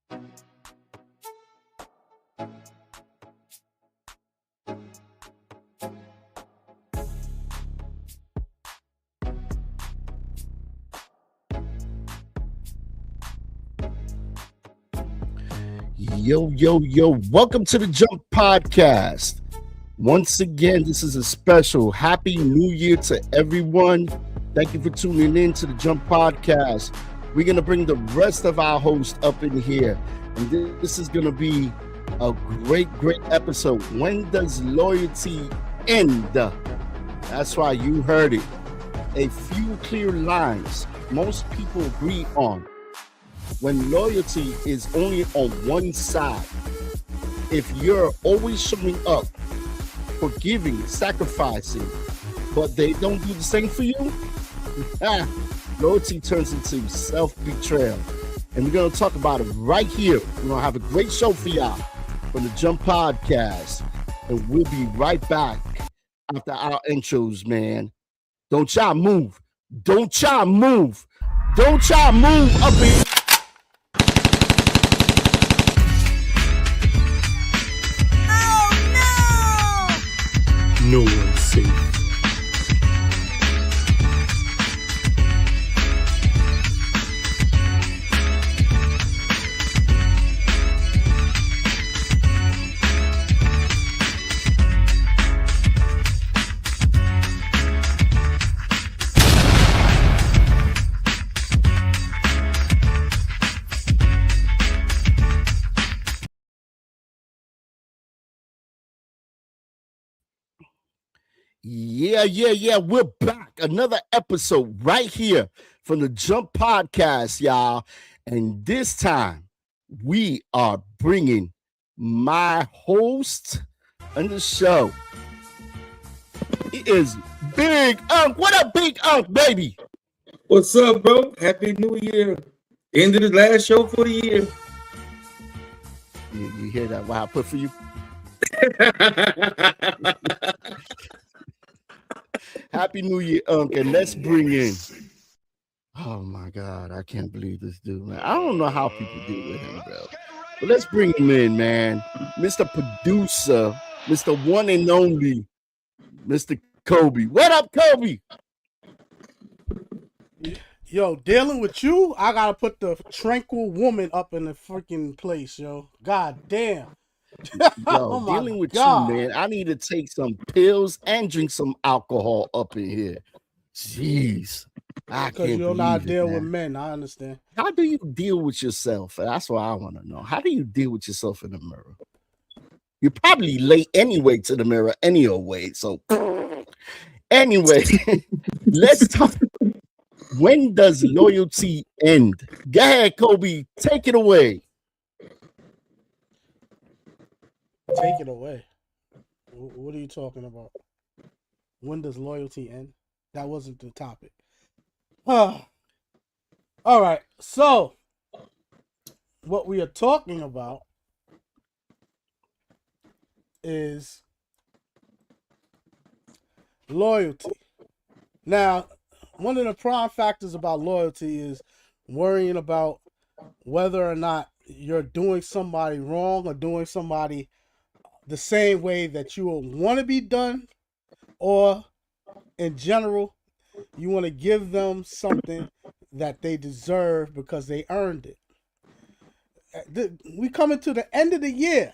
Yo, yo, yo, welcome to the Jump Podcast. Once again, this is a special Happy New Year to everyone. Thank you for tuning in to the Jump Podcast. We're going to bring the rest of our hosts up in here. And this is going to be a great episode. When does loyalty end? That's right, you heard it. A few clear lines most people agree on. When loyalty is only on one side, if you're always showing up, forgiving, sacrificing, but they don't do the same for you, loyalty turns into self-betrayal. And we're going to talk about it right here. We're going to have a great show for y'all from the Jump Podcast. And we'll be right back after our intros, man. Don't y'all move. Don't y'all move. Don't y'all move up in. No one's safe. Yeah. We're back. Another episode right here from the Jump Podcast, y'all. And this time, we are bringing my host on the show. It is Big Unk. What up, Big Unk, baby? What's up, bro? Happy New Year. End of the last show for the year. You hear that? What I put for you? Happy New Year, Unk, and let's bring in. Oh my God, I can't believe this dude, man. I don't know how people deal with him, bro. But let's bring him in, man. Mr. Producer, Mr. One and Only, Mr. Kobe. What up, Kobe? Yo, dealing with you, I gotta put the tranquil woman up in the freaking place, yo. God damn. Yo, dealing with you, man. I need to take some pills and drink some alcohol up in here. Jeez. Because you don't know how to deal with men. I understand. How do you deal with yourself? That's what I want to know. How do you deal with yourself in the mirror? You're probably late anyway to the mirror anyway. So anyway, let's talk. When does loyalty end? Go ahead, Kobe. Take it away. Take it away. What are you talking about? When does loyalty end? That wasn't the topic. All right. So, what we are talking about is loyalty. Now, one of the prime factors about loyalty is worrying about whether or not you're doing somebody wrong or doing somebody the same way that you will want to be done, or in general, you want to give them something that they deserve because they earned it. We coming to the end of the year.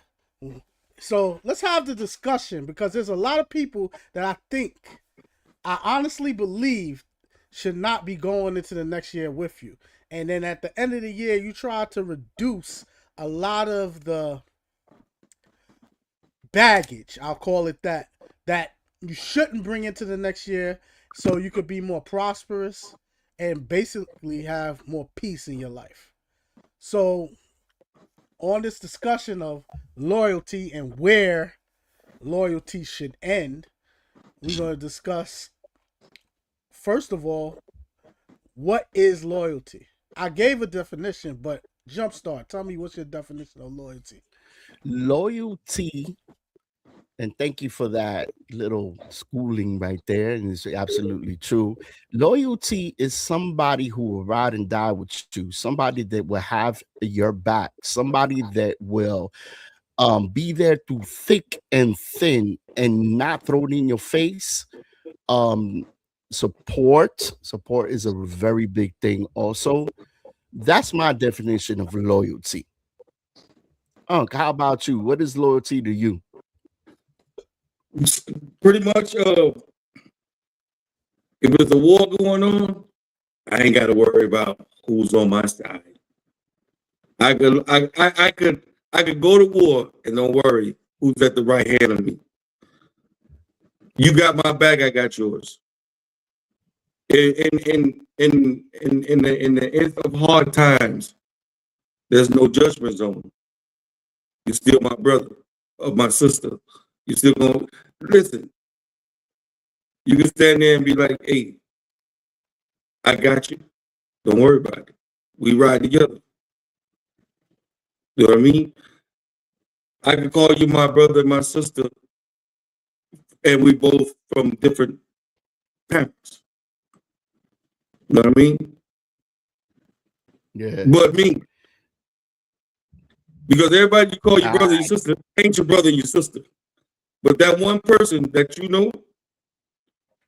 So let's have the discussion, because there's a lot of people that I honestly believe should not be going into the next year with you. And then at the end of the year, you try to reduce a lot of the baggage, I'll call it that you shouldn't bring into the next year, so you could be more prosperous and basically have more peace in your life. So on this discussion of loyalty and where loyalty should end, we're going to discuss, first of all, what is loyalty? I gave a definition, but Jumpstart, tell me what's your definition of loyalty? Loyalty And thank you for that little schooling right there. And it's absolutely true. Loyalty is somebody who will ride and die with you, somebody that will have your back, somebody that will be there through thick and thin and not throw it in your face. Um, support is a very big thing. Also, that's my definition of loyalty. Unc, how about you? What is loyalty to you? Pretty much, if there's a war going on, I ain't got to worry about who's on my side. I could go to war and don't worry who's at the right hand of me. You got my back, I got yours. In the end of hard times, there's no judgment zone. You're still my brother or my sister. You still gonna listen. You can stand there and be like, "Hey, I got you. Don't worry about it. We ride together." You know what I mean? I can call you my brother and my sister, and we both from different parents. You know what I mean? Yeah. But me, because everybody you call your brother and your sister ain't your brother and your sister. But that one person that you know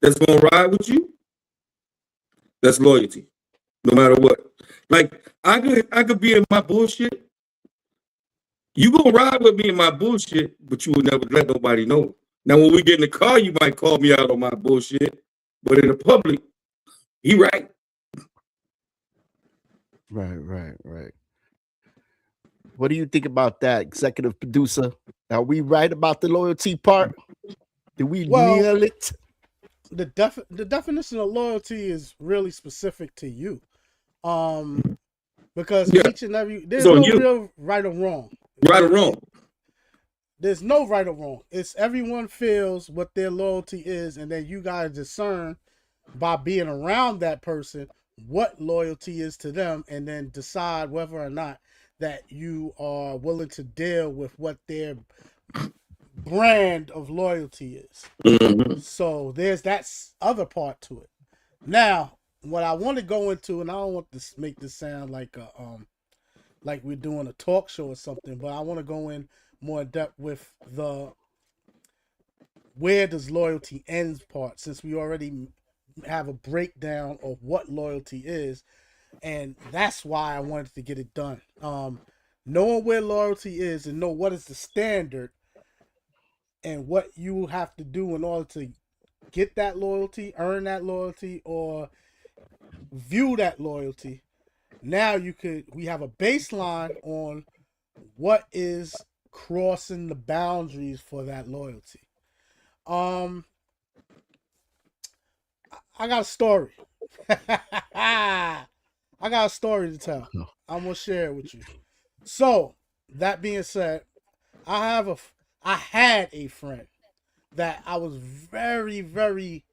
that's gonna ride with you, that's loyalty, no matter what. Like I could be in my bullshit. You gonna ride with me in my bullshit, but you will never let nobody know. Now, when we get in the car, you might call me out on my bullshit, but in the public, he right. Right. What do you think about that, executive producer? Are we right about the loyalty part? Did we nail it? The definition of loyalty is really specific to you. Because each and every there's no real right or wrong. Right or wrong. There's no right or wrong. It's everyone feels what their loyalty is, and then you gotta discern by being around that person what loyalty is to them, and then decide whether or not that you are willing to deal with what their brand of loyalty is. Mm-hmm. So there's that other part to it. Now, what I want to go into, and I don't want to make this sound like a like we're doing a talk show or something, but I want to go in more in depth with the where does loyalty ends part, since we already have a breakdown of what loyalty is, and that's why I wanted to get it done. Knowing where loyalty is and know what is the standard and what you have to do in order to get that loyalty, earn that loyalty, or view that loyalty. Now we have a baseline on what is crossing the boundaries for that loyalty. I got a story. I got a story to tell. I'm gonna share it with you. So, that being said, I had a friend that I was very, very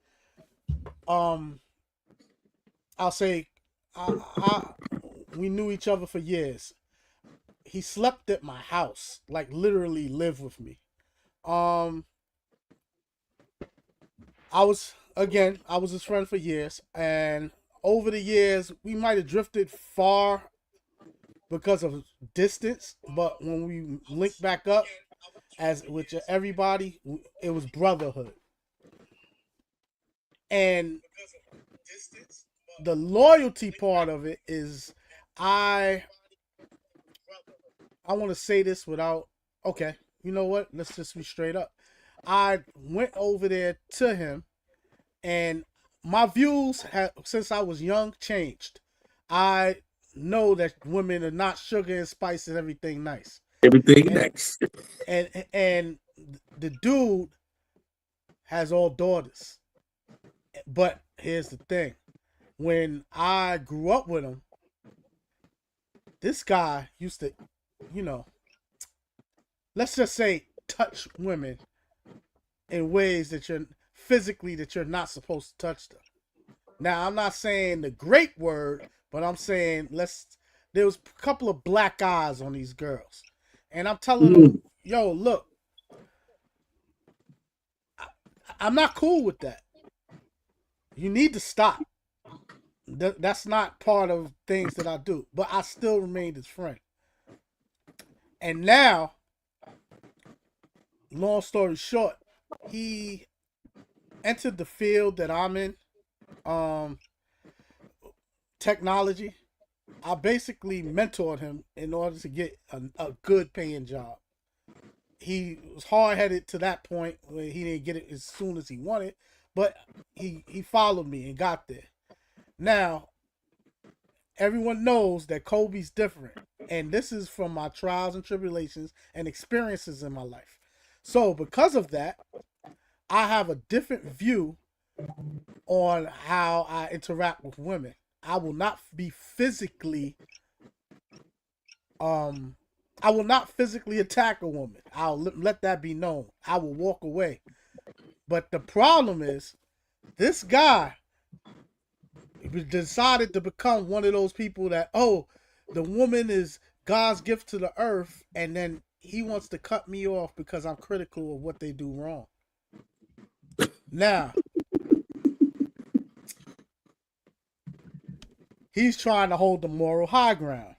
I'll say we knew each other for years. He slept at my house, like literally lived with me. I was his friend for years, and over the years we might have drifted far because of distance, but when we linked back up as with everybody, it was brotherhood. And the loyalty part of it is I want to say this without, okay, you know what? Let's just be straight up. I went over there to him, and my views have, since I was young, changed. I know that women are not sugar and spice and everything nice. Everything nice. And the dude has all daughters. But here's the thing. When I grew up with him, this guy used to, let's just say, touch women in ways that you're not supposed to touch them. Now, I'm not saying the great word, but I'm saying there was a couple of black eyes on these girls. And I'm telling them, yo, look, I'm not cool with that. You need to stop. That's not part of things that I do. But I still remained his friend. And now, long story short, he entered the field that I'm in, technology. I basically mentored him in order to get a good paying job. He was hard headed to that point where he didn't get it as soon as he wanted, but he followed me and got there. Now, everyone knows that Kobe's different, and this is from my trials and tribulations and experiences in my life. So because of that, I have a different view on how I interact with women. I will not be physically I will not physically attack a woman. I'll let that be known. I will walk away. But the problem is, this guy decided to become one of those people that, oh, the woman is God's gift to the earth, and then he wants to cut me off because I'm critical of what they do wrong. Now, he's trying to hold the moral high ground.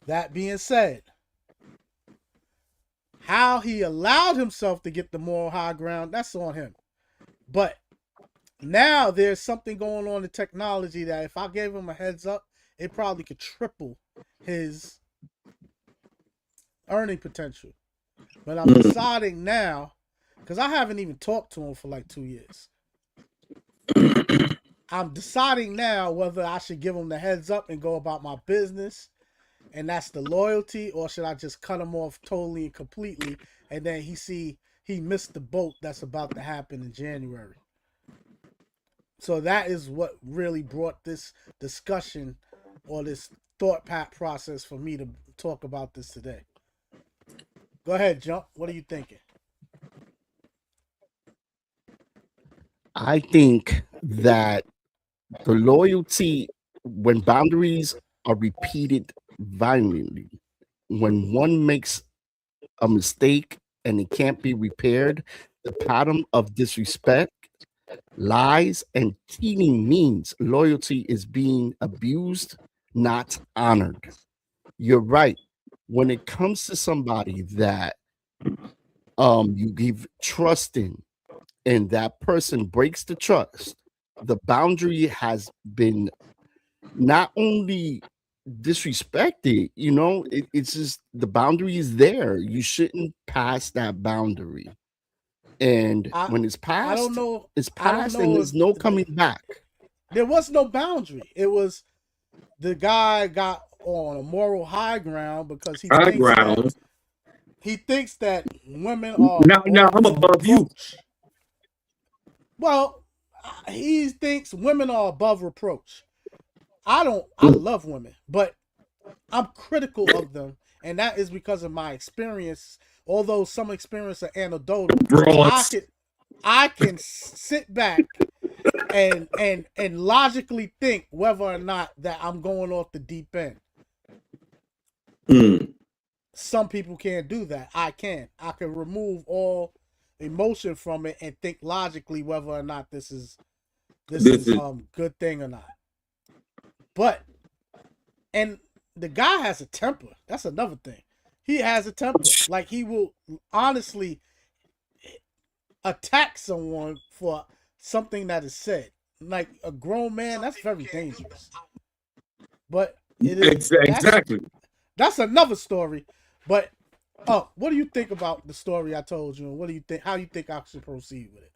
That being said, how he allowed himself to get the moral high ground, that's on him. But now there's something going on in technology that if I gave him a heads up, it probably could triple his earning potential. But I'm deciding now, because I haven't even talked to him for like 2 years. I'm deciding now whether I should give him the heads up and go about my business, and that's the loyalty, or should I just cut him off totally and completely, and then he missed the boat that's about to happen in January. So that is what really brought this discussion or this thought process for me to talk about this today. Go ahead, Jump. What are you thinking? I think that the loyalty, when boundaries are repeated violently, when one makes a mistake and it can't be repaired, the pattern of disrespect, lies, and cheating means loyalty is being abused, not honored. You're right. When it comes to somebody that you give trust in, and that person breaks the trust, the boundary has been not only disrespected, it's just the boundary is there. You shouldn't pass that boundary. And when it's passed, I don't know. It's passed and there's no coming back. There was no boundary. It was the guy got on a moral high ground because he thinks that women are now I'm above you. Well, he thinks women are above reproach. I love women, but I'm critical of them, and that is because of my experience. Although some experience are anecdotal, I can sit back and logically think whether or not that I'm going off the deep end. Some people can't do that. I can. I can remove all emotion from it and think logically whether or not this is good thing or not. But and the guy has a temper. That's another thing. He has a temper. Like, he will honestly attack someone for something that is said. Like a grown man, that's very dangerous. But it is exactly. That's another story. But what do you think about the story I told you, and what do you think? How you think I should proceed with it?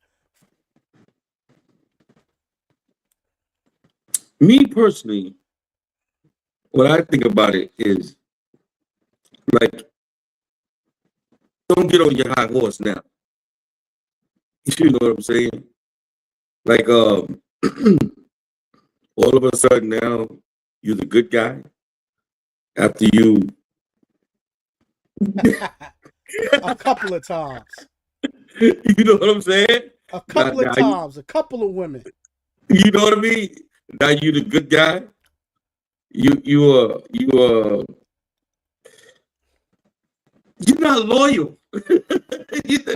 Me personally, what I think about it is, like, don't get on your high horse now. You know what I'm saying? Like, all of a sudden now you're the good guy after you. A couple of times. You know what I'm saying? A couple of times. A couple of women. You know what I mean? Now you the good guy. You're not loyal.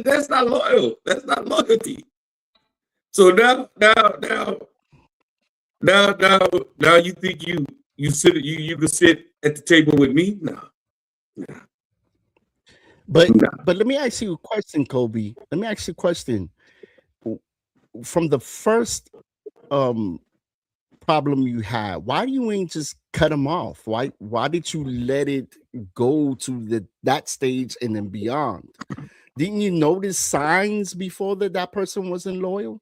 That's not loyal. That's not loyalty. So now you think you can sit at the table with me? No. But Nah. but let me ask you a question, Kobe. Let me ask you a question. From the first problem you had, why you ain't just cut him off? Why did you let it go to that stage and then beyond? Didn't you notice signs before that person wasn't loyal?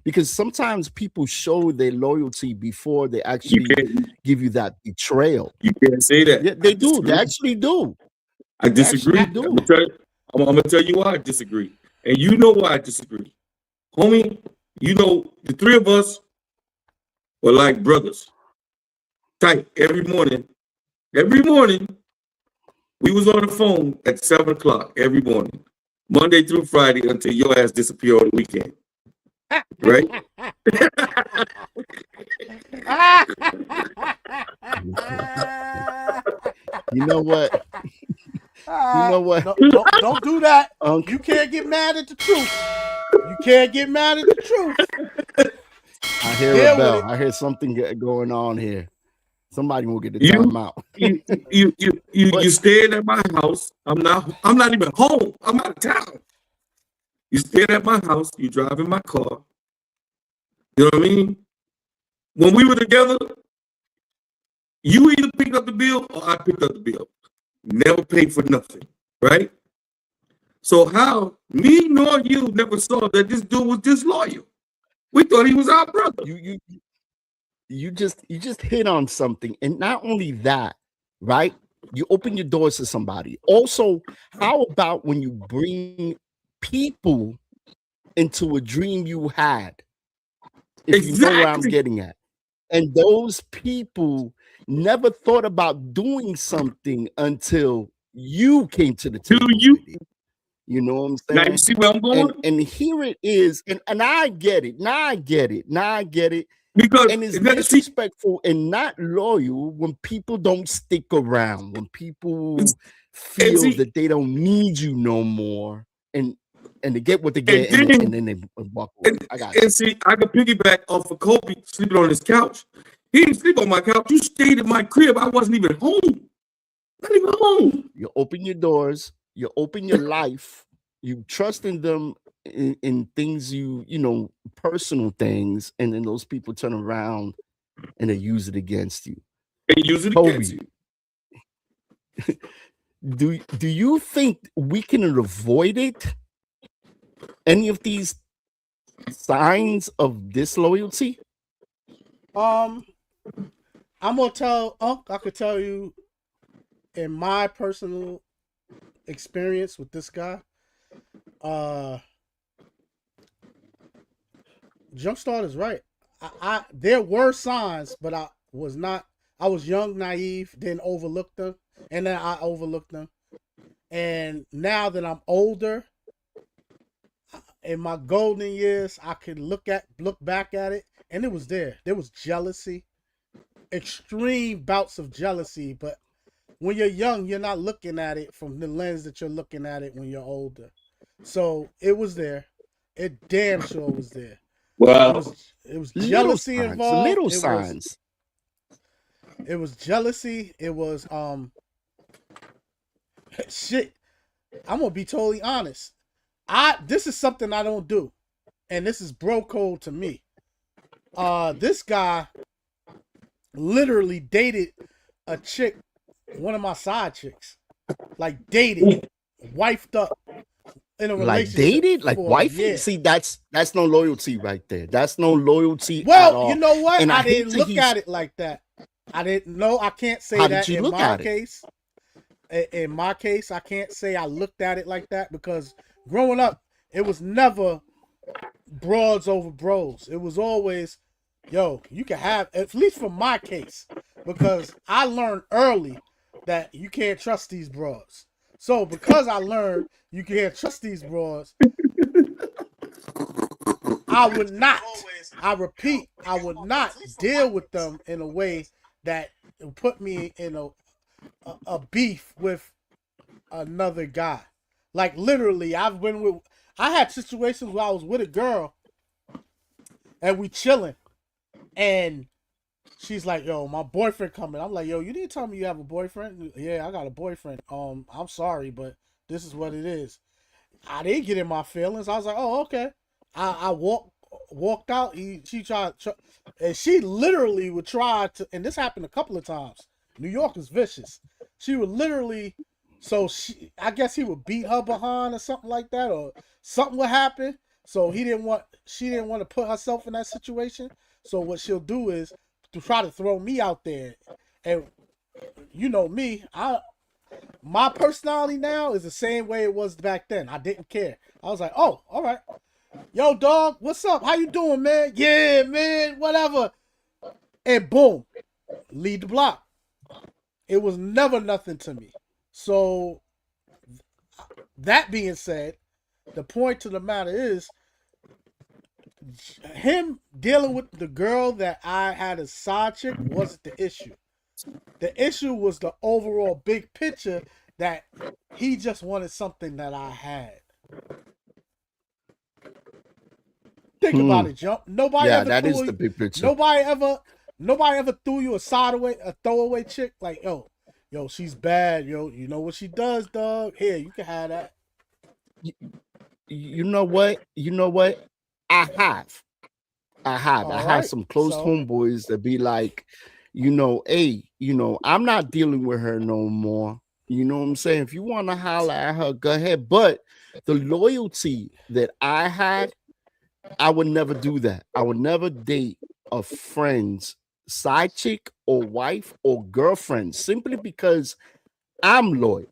Because sometimes people show their loyalty before they You actually can't give you that betrayal. you can't say that. Yeah, I they do. They disagree. actually do. I They disagree. actually do. I'm gonna tell you why I disagree. And you know why I disagree. Homie, you know the three of us were like brothers. Tight every morning. Every morning, we was on the phone at 7 o'clock every morning. Monday through Friday until your ass disappear on the weekend. Right? You know what? You know what? Don't do that. Unc, You can't get mad at the truth. You can't get mad at the truth. I hear Deal a with bell. it. I hear something going on here. Somebody will get the You time out. you staying at my house. I'm not even home. I'm out of town. You staying at my house, you driving my car. You know what I mean? When we were together, you either picked up the bill or I picked up the bill. Never paid for nothing, right? So how me nor you never saw that this dude was disloyal. We thought he was our brother. You just hit on something, and not only that, right? You open your doors to somebody. Also, how about when you bring people into a dream you had? If you know where I'm Exactly. getting at, and those people never thought about doing something until you came to the Do table you with it. You know what I'm now saying? you see where I'm going? And here it is, and I get it. Now I get it. Because And it's that- see, disrespectful and not loyal when people don't stick around, when people and feel see, that they don't need you no more, and they get what they and get, and then then they walk away. and, I got you. and see, I could piggyback off of Kobe sleeping on his couch. He didn't sleep on my couch. You stayed at my crib. I wasn't even home. Not even home. You open your doors, you open your life, you trust in them in things you know, personal things, and then those people turn around and they use it against you. And use it against Kobe, you. do you think we can avoid it? Any of these signs of disloyalty? I'm gonna tell Unc. I could tell you, in my personal experience with this guy, Jumpstart is right. I there were signs, but I was not. I was young, naive, didn't overlook them, and then I overlooked them. And now that I'm older, in my golden years, I could look back at it, and it was there. There was jealousy, extreme bouts of jealousy. But when you're young, you're not looking at it from the lens that you're looking at it when you're older. So it was there. It damn sure was there. Well, It was Little jealousy signs, involved. little signs. It was jealousy. It was shit. I'm gonna be totally honest. This is something I don't do, and this is bro code to me. This guy literally dated a chick, one of my side chicks, like dated, wifed up in a Like relationship, dated, like for a wifey. year. See, that's no loyalty right there. That's no loyalty at Well, all. you know what? And I hate didn't to look he's- at it like that. I didn't know. I can't say How did that you in look my at it? case. In my case, I can't say I looked at it like that because growing up, it was never broads over bros. It was always, yo, you can have, at least for my case, because I learned early that you can't trust these bros. So because I learned you can't trust these bros, I would not, I repeat, I would not deal with them in a way that put me in a beef with another guy. Like literally, I had situations where I was with a girl and we chilling, and she's like, "Yo, my boyfriend coming." I'm like, "Yo, you didn't tell me you have a boyfriend." "Yeah, I got a boyfriend. I'm sorry, but this is what it is." I didn't get in my feelings. I was like, "Oh, okay." I walked out. She tried, and she literally would try to. And this happened a couple of times. New York is vicious. She would literally. So I guess he would beat her behind or something like that, or something would happen. So she didn't want to put herself in that situation. So what she'll do is to try to throw me out there, and you know me, my personality now is the same way it was back then. I didn't care. I was like, "Oh, all right, yo, dog, what's up? How you doing, man? Yeah, man, whatever." And boom, lead the block. It was never nothing to me. So that being said, the point to the matter is him dealing with the girl that I had as side chick wasn't the issue. The issue was the overall big picture that he just wanted something that I had. Think about it, Jump. Nobody Yeah, ever that is threw the big picture. Nobody ever threw you a throwaway chick like, yo, she's bad, yo. You know what she does, dog? Here, you can have that. You know what? I have Right. some close homeboys that be like, hey, I'm not dealing with her no more. You know what I'm saying? If you want to holler at her, go ahead. But the loyalty that I had, I would never do that. I would never date a friend's side chick or wife or girlfriend simply because I'm loyal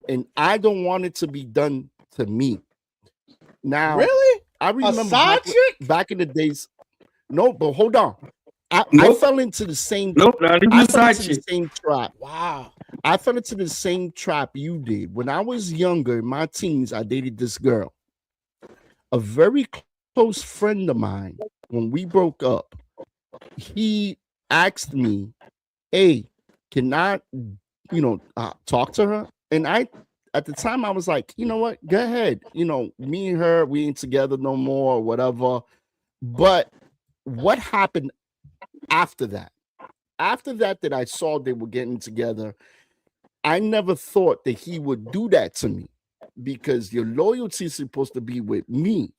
and I don't want it to be done to me. Now, really? I remember a side chick? back in the days. No, but hold on. I fell into the same. Nope, not even side chick. The same trap. Wow. I fell into the same trap you did. When I was younger, in my teens, I dated this girl. A very close friend of mine, when we broke up, he asked me, "Hey, can I, talk to her?" And at the time, I was like, "You know what? Go ahead. Me and her, we ain't together no more or whatever." But what happened after that? After that I saw they were getting together, I never thought that he would do that to me because your loyalty is supposed to be with me,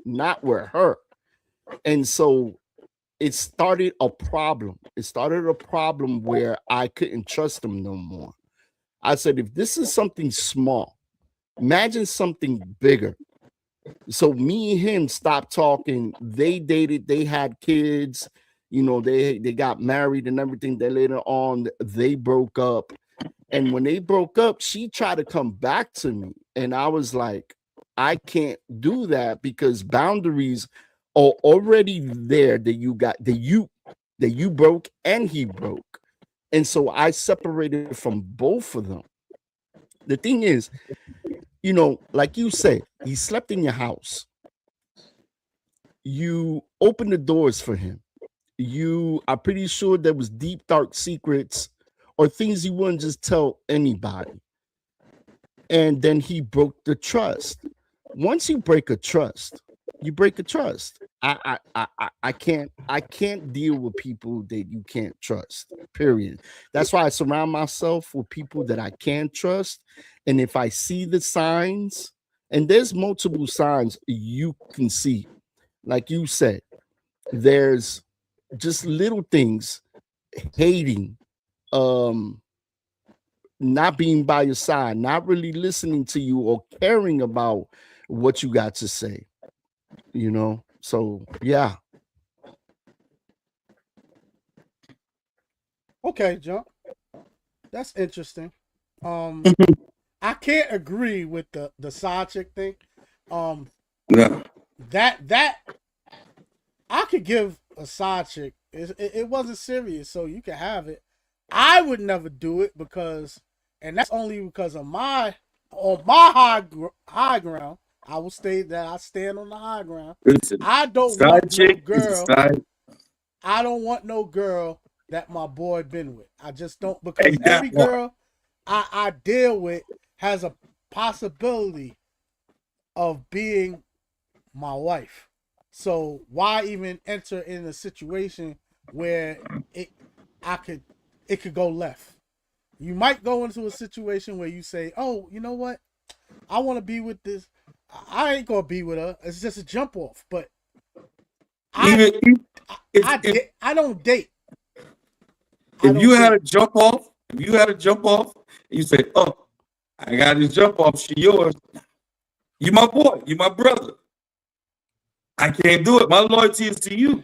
not with her. And so it started a problem. It started a problem where I couldn't trust him no more. I said, if this is something small, imagine something bigger. So me and him stopped talking. They dated, they had kids, they got married and everything. Then later on, they broke up. And when they broke up, she tried to come back to me. And I was like, I can't do that because boundaries are already there that you broke and he broke. And so I separated from both of them. The thing is, like you said, he slept in your house. You opened the doors for him. You are pretty sure there was deep, dark secrets or things you wouldn't just tell anybody. And then he broke the trust. Once you break a trust, you break a trust. I can't deal with people that you can't trust. Period. That's why I surround myself with people that I can trust. And if I see the signs, and there's multiple signs you can see, like you said, there's just little things, hating, not being by your side, not really listening to you or caring about what you got to say. So yeah. Okay, Jump. That's interesting. I can't agree with the side chick thing. No. That I could give a side chick. It wasn't serious, so you can have it. I would never do it because, and that's only because of my high ground. I will say that I stand on the high ground. Listen, I don't want no girl. I don't want no girl that my boy been with. I just don't, because every girl I deal with has a possibility of being my wife. So why even enter in a situation where it could go left? You might go into a situation where you say, "Oh, you know what? I want to be with this. I ain't gonna be with her. It's just a jump off." But I don't date. If you had a jump off, and you say, "Oh, I got this jump off. She yours. You my boy. You my brother. I can't do it. My loyalty is to you.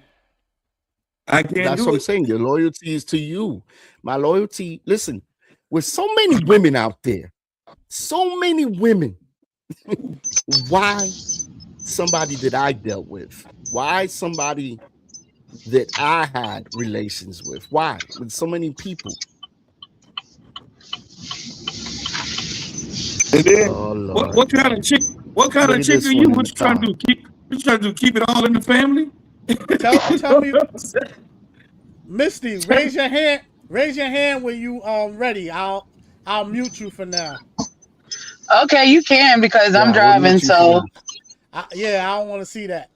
I can't do it." That's what I'm saying. Your loyalty is to you. My loyalty, listen, with so many women out there, so many women, why somebody that I dealt with? Why somebody that I had relations with? Why? With so many people. And then, Oh, Lord. what kind of chick? What kind Look of at chick this are one you? in What the you trying to do? Keep it all in the family? Tell me, Misty, raise your hand. Raise your hand when you ready. I'll mute you for now. Okay, you can because I'm Yeah, we'll driving. mute you So for I don't want to see that.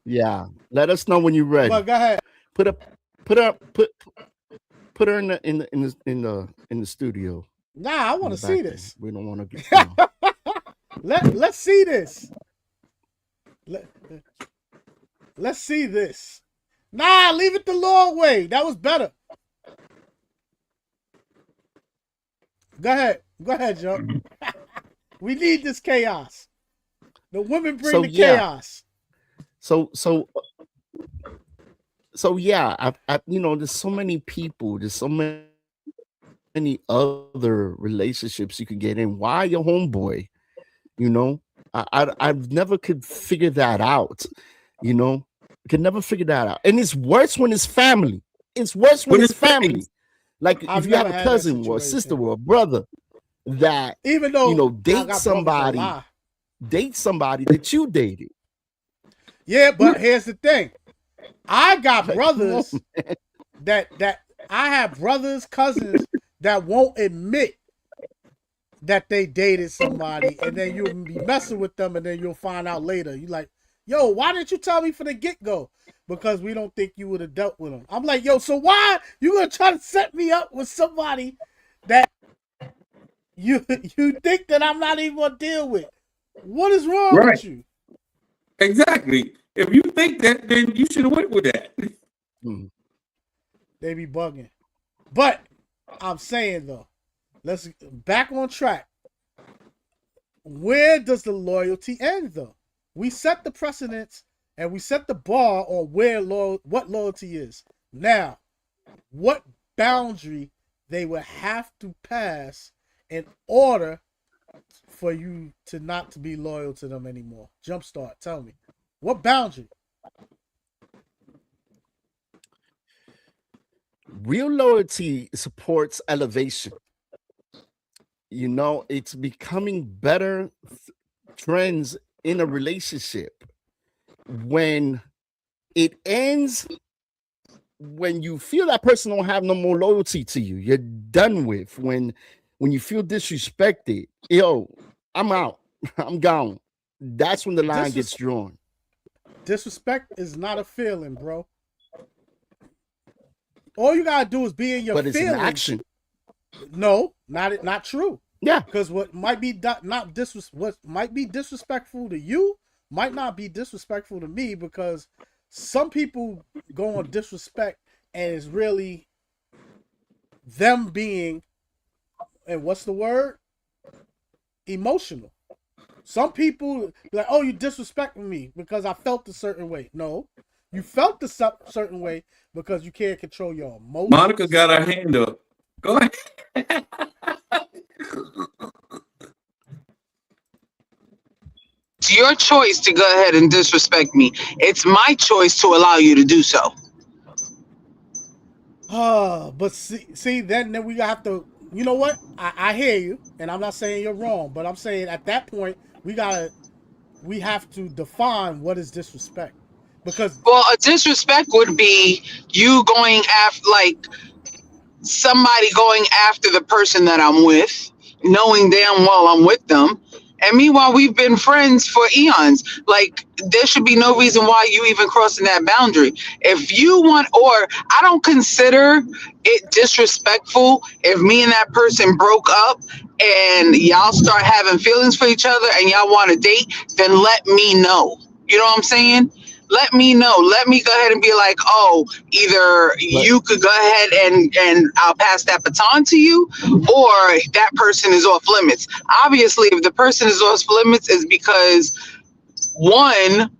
yeah. Let us know when you're ready. But go ahead. Put her in the studio. Nah, I want to see Back this. there. We don't want to get Let's see this. Let's see this. Nah, leave it the Lord way. That was better. Go ahead, Joe. We need this chaos. The women bring the chaos. So yeah, I there's so many people, there's so many other relationships you can get in. Why your homeboy? I've never could figure that out. Could never figure that out. And it's worse when it's family. It's worse when it's family. Like if you have a cousin or a sister or a brother that even though date somebody that you dated. Yeah, but here's the thing. I got brothers that I have brothers, cousins that won't admit that they dated somebody, and then you'll be messing with them, and then you'll find out later. You're like, "Yo, why didn't you tell me from the get-go?" Because we don't think you would have dealt with them. I'm like, "Yo, so why you gonna try to set me up with somebody that you think that I'm not even gonna deal with? What is wrong with you?" Exactly. If you think that, then you should have went with that. They be bugging. But I'm saying though, let's back on track. Where does the loyalty end though? We set the precedence and we set the bar on what loyalty is. Now, what boundary they would have to pass in order for you to not to be loyal to them anymore? Jumpstart, tell me. What boundary? Real loyalty supports elevation. It's becoming better trends in a relationship. When it ends, when you feel that person don't have no more loyalty to you, you're done with. When you feel disrespected, I'm out. I'm gone. That's when the line gets drawn. Disrespect is not a feeling, bro. All you gotta do is be in your feelings. But it's an action. No, not true. Yeah, because what might be disrespectful to you might not be disrespectful to me, because some people go on disrespect and it's really them being, and what's the word? Emotional. Some people like, "Oh, you disrespecting me because I felt a certain way." No, you felt a certain way because you can't control your emotions. Monica got her hand up. Go ahead. It's your choice to go ahead and disrespect me. It's my choice to allow you to do so. But see, then we have to. You know what? I hear you, and I'm not saying you're wrong, but I'm saying at that point we have to define what is disrespect, because a disrespect would be you going after, like, somebody going after the person that I'm with, knowing damn well I'm with them, And meanwhile, we've been friends for eons. Like, there should be no reason why you even crossing that boundary. If you want, or I don't consider it disrespectful if me and that person broke up and y'all start having feelings for each other and y'all want to date, then let me know. You know what I'm saying? Let me know. Let me go ahead and be like, oh, either you could go ahead and I'll pass that baton to you, or that person is off limits. Obviously, if the person is off limits, it's because, one,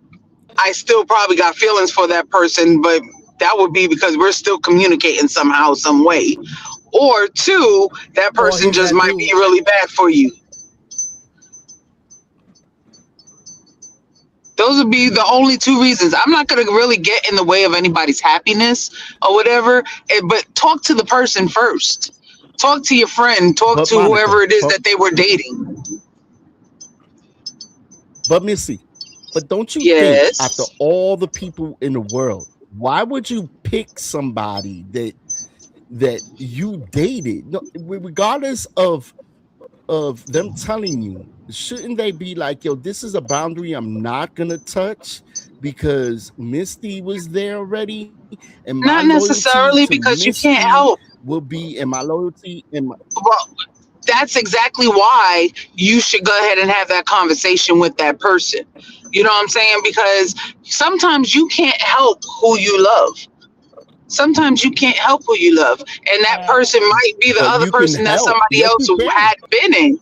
I still probably got feelings for that person, but that would be because we're still communicating somehow, some way. Or two, that person just might be really bad for you. Those would be the only two reasons. I'm not going to really get in the way of anybody's happiness or whatever, but talk to the person first. Talk to your friend. Talk to Monica, whoever it is that they were dating. But Missy, but don't you think after all the people in the world, why would you pick somebody that you dated? No, regardless of them telling you, shouldn't they be like, yo, this is a boundary I'm not gonna touch because Misty was there already? And not necessarily because you can't help. Will be, and my loyalty and my. Well, that's exactly why you should go ahead and have that conversation with that person. You know what I'm saying? Because sometimes you can't help who you love. Sometimes you can't help who you love, and that person might be the other person that somebody else had been in.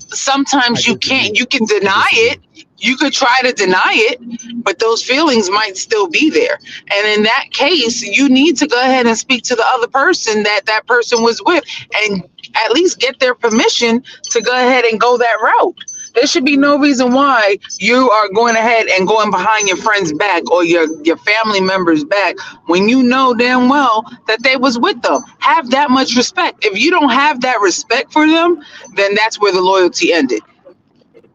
Sometimes you can't. You can deny it. You could try to deny it, but those feelings might still be there. And in that case, you need to go ahead and speak to the other person that person was with, and at least get their permission to go ahead and go that route. There should be no reason why you are going ahead and going behind your friend's back or your family member's back when you know damn well that they was with them. Have that much respect. If you don't have that respect for them, then that's where the loyalty ended.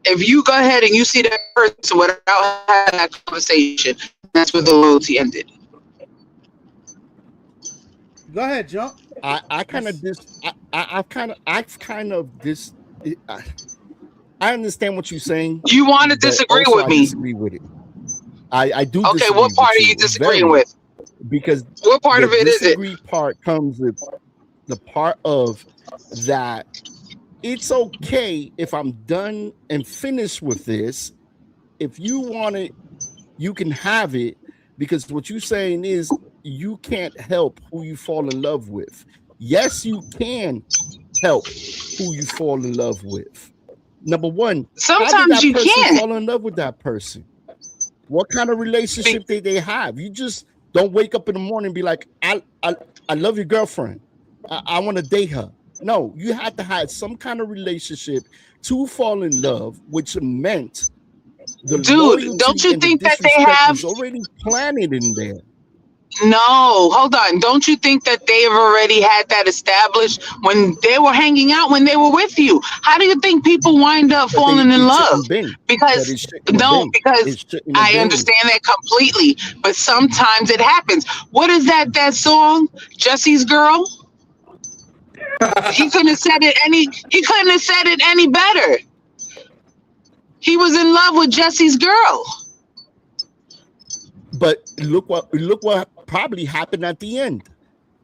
If you go ahead and you see that person without having that conversation, that's where the loyalty ended. Go ahead, Jump. I kind of I understand what you're saying. You want to disagree with me? I disagree with it. I do. Okay, what part are you disagreeing with? Because what part of it is it? The part comes with the part of that. It's okay if I'm done and finished with this. If you want it, you can have it. Because what you're saying is you can't help who you fall in love with. Yes, you can help who you fall in love with. Number one, sometimes you can't fall in love with that person. What kind of relationship did they have? You just don't wake up in the morning and be like, I love your girlfriend. I want to date her. No, you had to have some kind of relationship to fall in love, which meant the dude. Don't you think that they have already planted in there? No, hold on. Don't you think that they've already had that established when they were hanging out, when they were with you? How do you think people wind up falling in love? Because I understand that completely, but sometimes it happens. What is that song, Jesse's Girl? He couldn't have said it any better. He was in love with Jesse's girl. But look what probably happened at the end.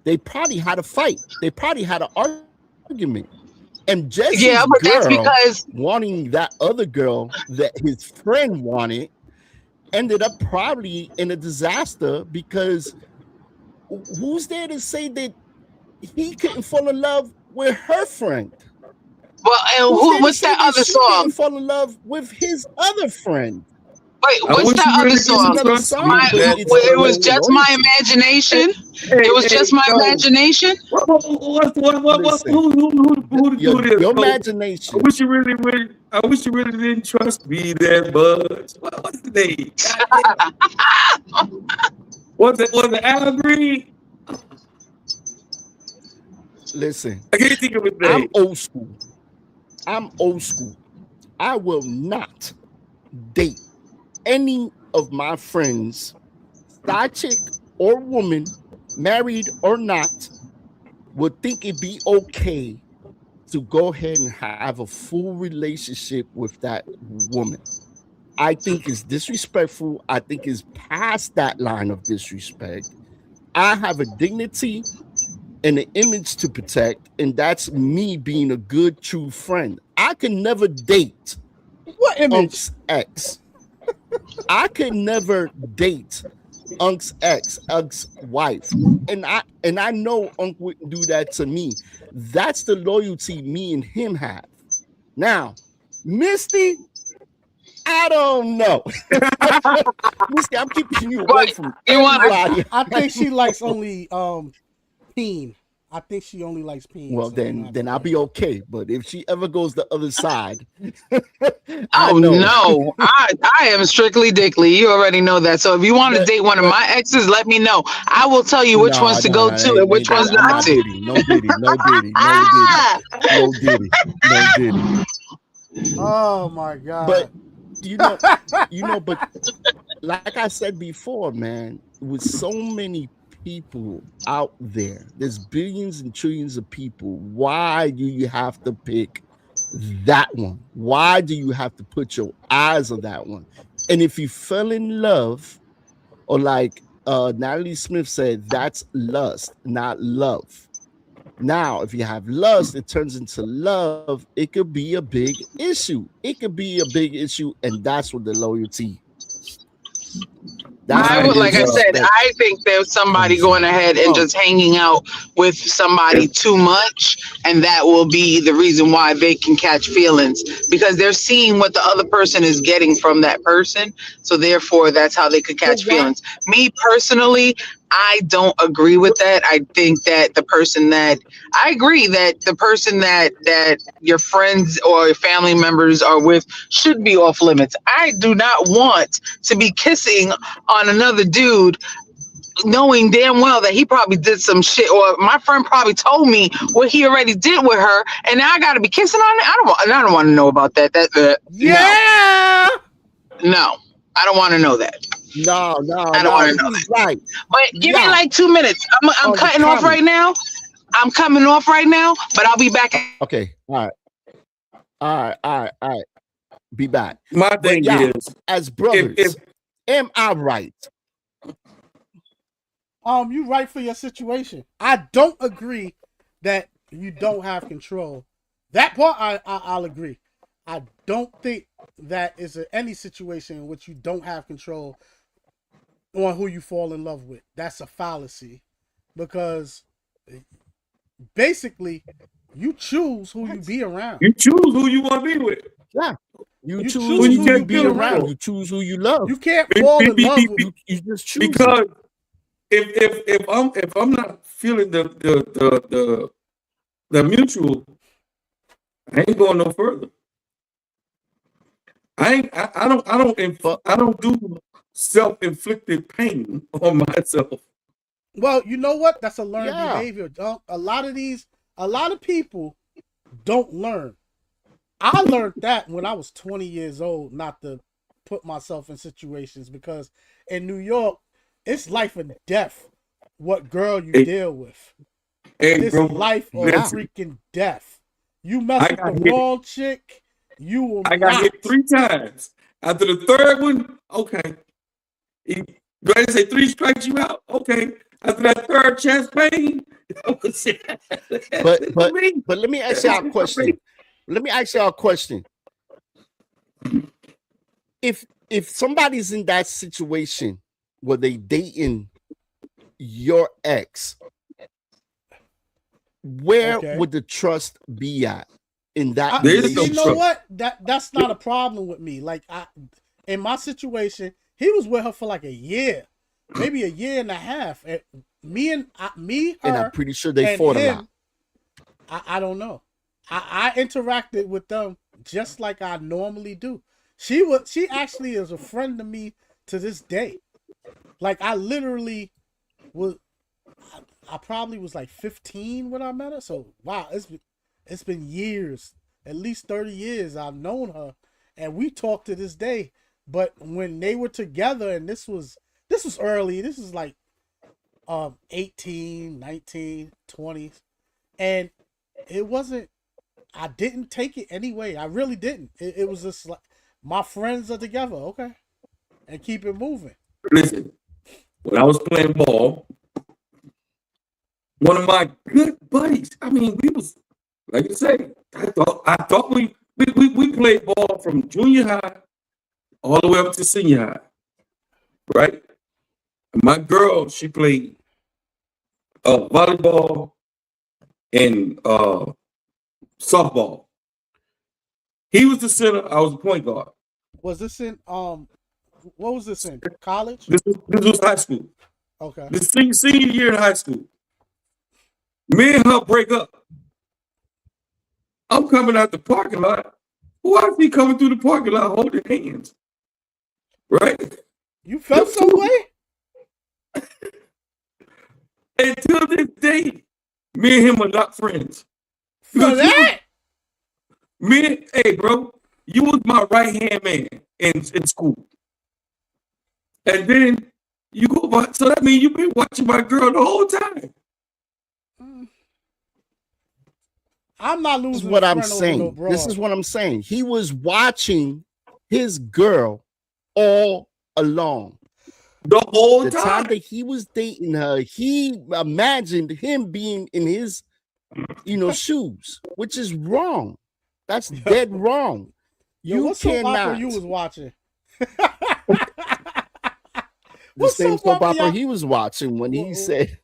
They probably had a fight. They probably had an argument. And Jesse's that's because wanting that other girl that his friend wanted ended up probably in a disaster, because who's there to say that he couldn't fall in love with her friend? Well, what's that other song? Fall in love with his other friend. Wait, what's that other song? It was just my imagination. It was just my imagination. Your imagination. I wish you really didn't trust me that much. What's the name? Was it Al Green? Listen, I can't think of his name. I'm old school. I will not date any of my friends, side chick or woman, married or not, would think it'd be okay to go ahead and have a full relationship with that woman. I think is disrespectful. I think is past that line of disrespect. I have a dignity and an image to protect, and that's me being a good, true friend. I can never date What image? Unc's ex. I can never date Unc's ex, Unc's wife. And I know Unc wouldn't do that to me. That's the loyalty me and him have. Now, Misty, I don't know. Misty, I'm keeping you away from You want everybody. I think she likes only Peen. I think she only likes Peen. Well, so then I'll be okay. But if she ever goes the other side, Oh no, I am strictly dickly. You already know that. So if you want to date one of my exes, let me know. I will tell you which ones to go to and which ones not to. No Diddy, no Diddy, no Diddy, no Diddy. Oh my god. But but like I said before, man, with so many people out there, there's billions and trillions of people. Why do you have to pick that one? Why do you have to put your eyes on that one? And if you fell in love, or like Natalie Smith said, that's lust, not love. Now, if you have lust, it turns into love. It could be a big issue. It could be a big issue, and that's what the loyalty. I would, like I said, I think there's somebody going ahead and just hanging out with somebody too much, and that will be the reason why they can catch feelings, because they're seeing what the other person is getting from that person. So therefore, that's how they could catch feelings. Me personally, I don't agree with that. I think that I agree that the person that your friends or family members are with should be off limits. I do not want to be kissing on another dude, knowing damn well that he probably did some shit, or my friend probably told me what he already did with her, and now I got to be kissing on it. I don't want to know about that. Yeah. No, I don't want to know that. No, I don't want to know that. Right. But give me like 2 minutes. I'm cutting off right now. I'm coming off right now, but I'll be back. Okay. All right. Be back. My thing is, as brothers, am I right? You right for your situation. I don't agree that you don't have control. That part I'll agree. I don't think that is any situation in which you don't have control on who you fall in love with. That's a fallacy, because basically you choose who you be around. You choose who you want to be with. Yeah. You choose who you be around. You choose who you love. You can't fall in love with. You just choose. Because if I'm not feeling the mutual, I ain't going no further. I don't do self-inflicted pain on myself. Well, you know what? That's a learned behavior. A lot of people don't learn. I learned that when I was 20 years old, not to put myself in situations, because in New York, it's life and death what girl you deal with. It's life or freaking death. You mess with the wrong chick, you will I got hit 3 times. After the third one, okay. Go ahead and say 3 strikes you out. Okay. After that third chest pain. but let me ask y'all a question. If somebody's in that situation where they dating your ex, where would the trust be at in that relationship? You know what? That's not a problem with me. Like, in my situation, he was with her for like a year, maybe a year and a half. And me, her, and I'm pretty sure they fought a lot. I don't know. I interacted with them just like I normally do. She actually is a friend to me to this day. Like, I literally was. I probably was like 15 when I met her. So wow, it's been years, at least 30 years I've known her, and we talk to this day. But when they were together, and this was early, this is like 18, 19, 20s, and it wasn't I didn't take it anyway. I really didn't. It was just like my friends are together, okay, and keep it moving. Listen, when I was playing ball, one of my good buddies. I mean, we was like you say. I thought we played ball from junior high all the way up to senior high, right? And my girl, she played volleyball and softball. He was the center. I was the point guard. Was this in what was this in college? This was high school. Okay. The senior year in high school. Me and her break up. I'm coming out the parking lot. Why is he coming through the parking lot holding hands? Right? You felt some way? Until this day, me and him are not friends. For that? Hey, bro, you was my right-hand man in school. And then you go by, so that means you've been watching my girl the whole time. I'm not losing. This is what I'm saying. This is what I'm saying. He was watching his girl all along. The whole The time. time that he was dating her, he imagined him being in his, shoes, which is wrong. That's dead wrong. Yo, what soap opera you was watching? The same soap opera he was watching when he said.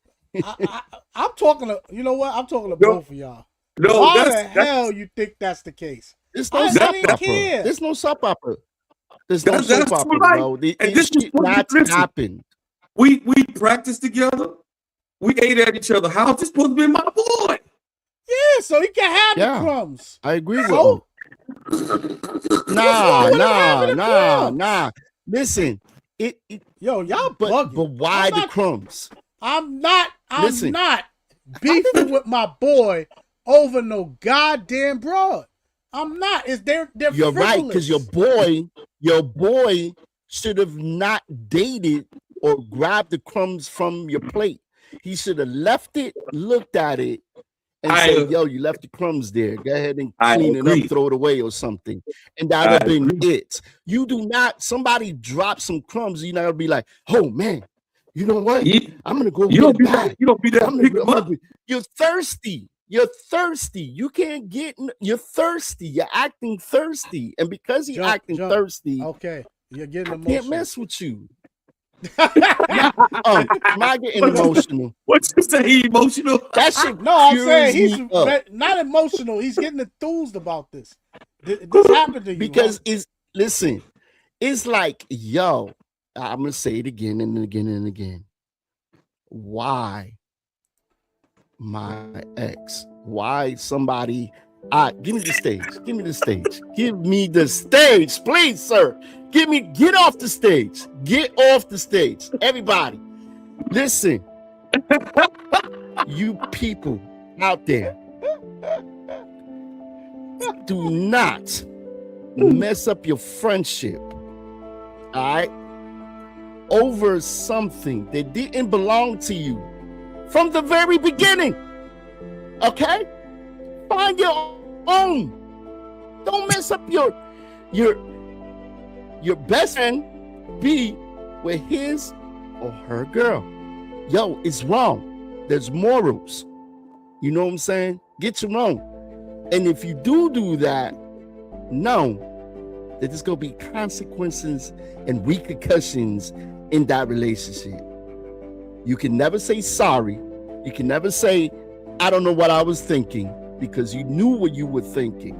I'm talking to, you know what? I'm talking to both of y'all. No, why the hell you think that's the case? There's no soap opera. There's no soap opera. There's no soap opera, bro. And this is not happened. We practiced together. We ate at each other. How's this supposed to be my boy? Yeah, so he can have the crumbs. I agree with him. Nah. Listen, yo, y'all but why the crumbs? I'm not beefing with my boy over no goddamn broad. I'm not. They're You're frivolous. right, because your boy should have not dated or grabbed the crumbs from your plate. He should have left it, looked at it, and said, yo, you left the crumbs there. Go ahead and clean it up, throw it away or something. And that would have been it. You do not, somebody drop some crumbs, you're not going to be like, oh, man, you know what? I'm going to go get it back. You don't be that. You're thirsty. You're thirsty. You can't get. You're thirsty. You're acting thirsty, and because he's acting thirsty, okay, you're getting emotional. I can't mess with you. Am I getting emotional? What you say? Emotional? That shit. No, I'm saying he's not emotional. He's getting enthused about this. This happened to you because it's like, yo, I'm gonna say it again and again and again. Why? My ex, why somebody give me the stage, give me the stage, please, sir. Get off the stage, everybody. Listen, you people out there, do not mess up your friendship, all right, over something that didn't belong to you from the very beginning. Okay? Find your own. Don't mess up your best friend be with his or her girl. Yo, it's wrong. There's morals. You know what I'm saying? Get your own. And if you do that, know that there's gonna be consequences and repercussions in that relationship. You can never say sorry. You can never say, I don't know what I was thinking, because you knew what you were thinking.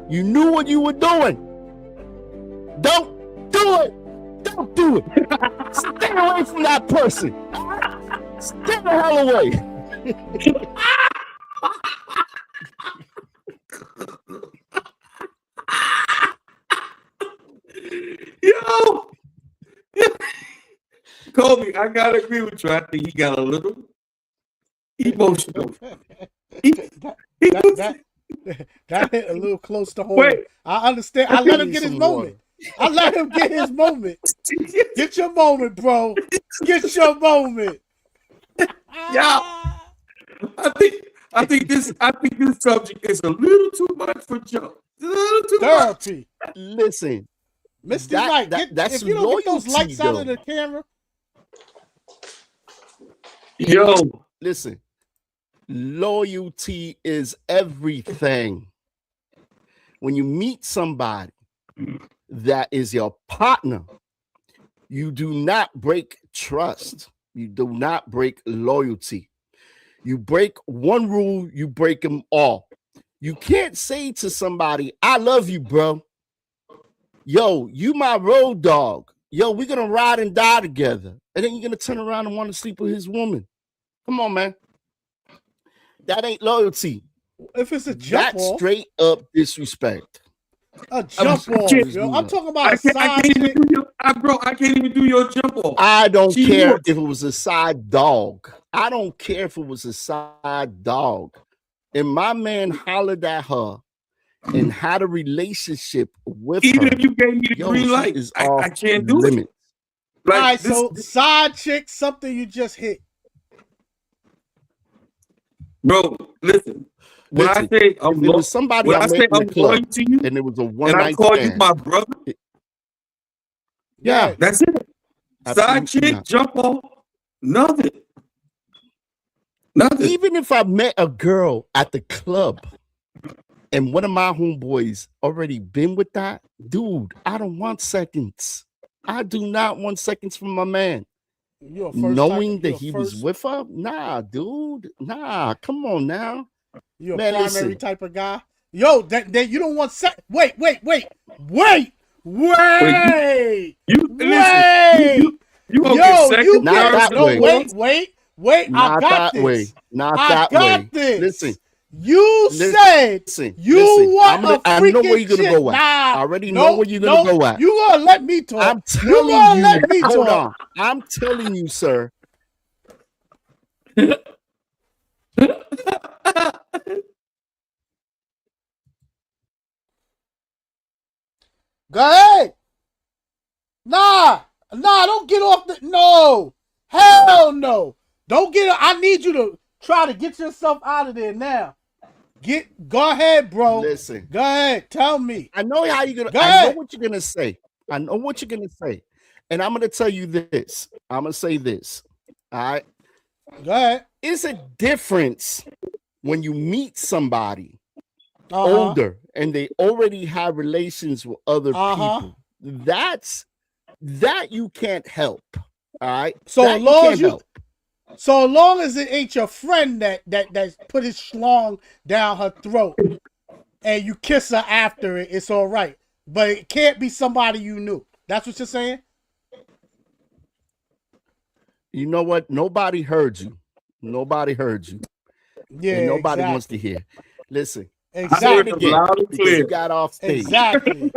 You knew what you were doing. Don't do it. Don't do it. Stay away from that person. Stay the hell away. Yo! Kobe, I gotta agree with you. I think he got a little emotional. That hit a little close to home. Wait, I understand. I let him get his moment. I let him get his moment. Get your moment, bro. Get your moment. Yeah. I I think this subject is a little too much for Joe. It's a little too much. Therapy. Listen, Misty That- Light, that- that's if you don't get those loyalty, lights out of though. the camera, Yo, listen. Loyalty is everything. When you meet somebody that is your partner, you do not break trust. You do not break loyalty. You break one rule, you break them all. You can't say to somebody, I love you, bro. Yo, you my road dog. Yo, we're going to ride and die together. And then you're going to turn around and want to sleep with his woman. Come on, man. That ain't loyalty. if it's a jump That's off, straight up disrespect. a jump off, can't- yo. I'm talking about I a can't side even chick. do your, I can't even do your jump off. I don't She care was- if it was a side dog. I don't care if it was a side dog. And my man hollered at her and had a relationship with Even her. if you gave me the Yo, green she light, is I off can't do it. limits. Like, All right, this- so side chick, something you just hit. bro, listen. When Listen, I say If it was somebody when I I met say in the I'm loyal club to you, and it was a one and I night call you stand, my brother, yeah, that's it. Side absolutely chick, not. jump off, nothing. Nothing. Even if I met a girl at the club and one of my homeboys already been with that, dude, I don't want seconds. I do not want seconds from my man. You a first Knowing type, that you a he first, was with her, nah, dude, nah, come on now. you a Man, primary listen. type of guy. Yo, that you don't want wait. You gonna get Yo, second, you Not third, that get no way. wait. I Not got that this. way. Not I that got way. this. Listen, You Listen, said listen, you listen. want a I know where freaking you're gonna chick. go at. Nah, I already know where you're gonna go at. You gonna let me talk? I'm You telling gonna you. let me Hold talk? on. I'm telling you, sir. Go ahead. Nah, don't get off the no. Hell no. Don't get I need you to try to get yourself out of there now. Go ahead, bro. Listen, Go ahead. Tell me. I know how you're gonna. Go I know ahead. what you're gonna say. I know what you're gonna say, and I'm gonna tell you this. I'm gonna say this. All right, Go ahead. it's a difference when you meet somebody Uh-huh. older and they already have relations with other Uh-huh. people. That you can't help. All right. So That long can't as you help. so long as it ain't your friend that put his schlong down her throat and you kiss her after it, it's all right. But it can't be somebody you knew. That's what you're saying? You know what? Nobody heard you. Nobody heard you. Yeah. And nobody exactly. wants to hear. Listen, I heard Exactly. it again, loud and because you clear. got off stage. Exactly.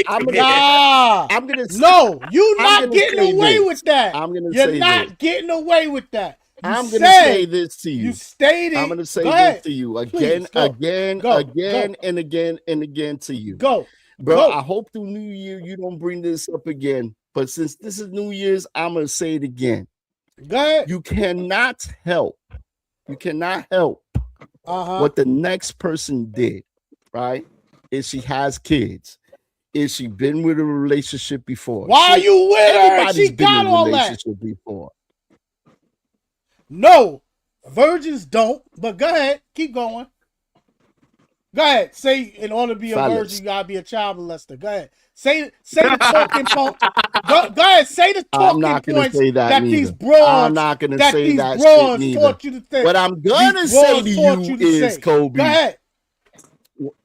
I'm gonna, Nah. I'm gonna, No, you I'm not gonna getting say away this. with that. I'm gonna You're say not this. getting away with that. You I'm said, gonna say this to you you. stated. I'm gonna say Go this ahead. to you Please, again, go. again, Go. again, and again and again to you, Go. bro. Go. I hope through New Year you don't bring this up again. But since this is New Year's, I'm gonna say it again. Go ahead. You cannot help. You cannot help Uh-huh. what the next person did, right? If she has kids, if she been with a relationship before. Why are Shit, you with her? everybody's She been got in a all that. relationship before. No, virgins don't. But go ahead, keep going. Go ahead. Say in order to be a Fellas. virgin, you gotta be a child molester. Go ahead. Say the talking point. Go ahead. Say the I'm talking not gonna points say that that neither. these broads I'm not gonna that say these that shit broads neither. taught you to think. What I'm gonna These say broads to taught you to is, say. Kobe. Go ahead.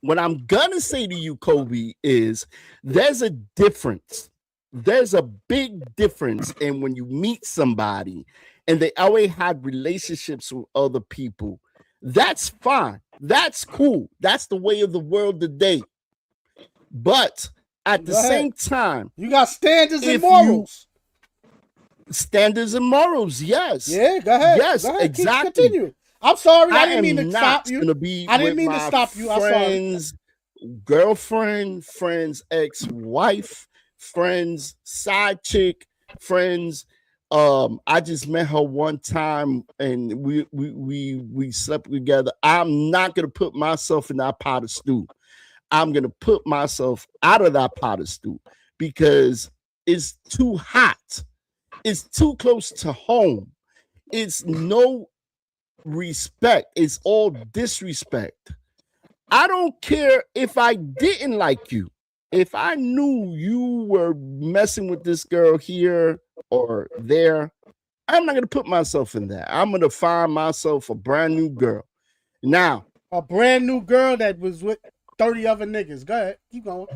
What I'm gonna say to you, Kobe, is there's a difference. There's a big difference in when you meet somebody and they already had relationships with other people. That's fine. That's cool. That's the way of the world today. But at the Go ahead. same time, You got standards and If you- morals. standards and morals, yes. Yeah, go ahead. Yes, Go ahead. exactly. Continue. I'm sorry. I didn't am mean to not stop you. gonna be I didn't with mean to my stop you. I'm sorry. friends, girlfriend, friends, ex-wife, friends, side chick, friends, I just met her one time and we slept together. I'm not gonna put myself in that pot of stew. I'm gonna put myself out of that pot of stew because it's too hot. It's too close to home. It's no respect. It's all disrespect. I don't care if I didn't like you. If I knew you were messing with this girl here or there, I'm not going to put myself in that. I'm going to find myself a brand new girl. Now, a brand new girl that was with 30 other niggas. Go ahead. Keep going.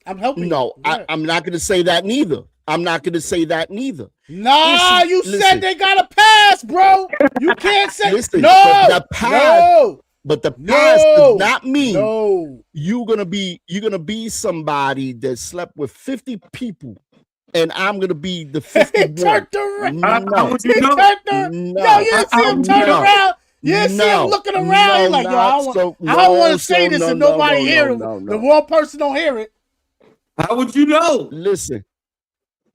I'm helping no, you. I'm not going to say that neither. I'm not going to say that neither. Nah, listen, said they got to pass, bro. You can't say listen, no. But the past, but the past does not mean you're gonna be somebody that slept with 50 people, and I'm gonna be the 51. Turned around. No, you didn't see him turn around. You didn't see him looking around. He's like, yo, I don't want to say this and nobody hear it. The wrong person don't hear it. How would you know? Listen.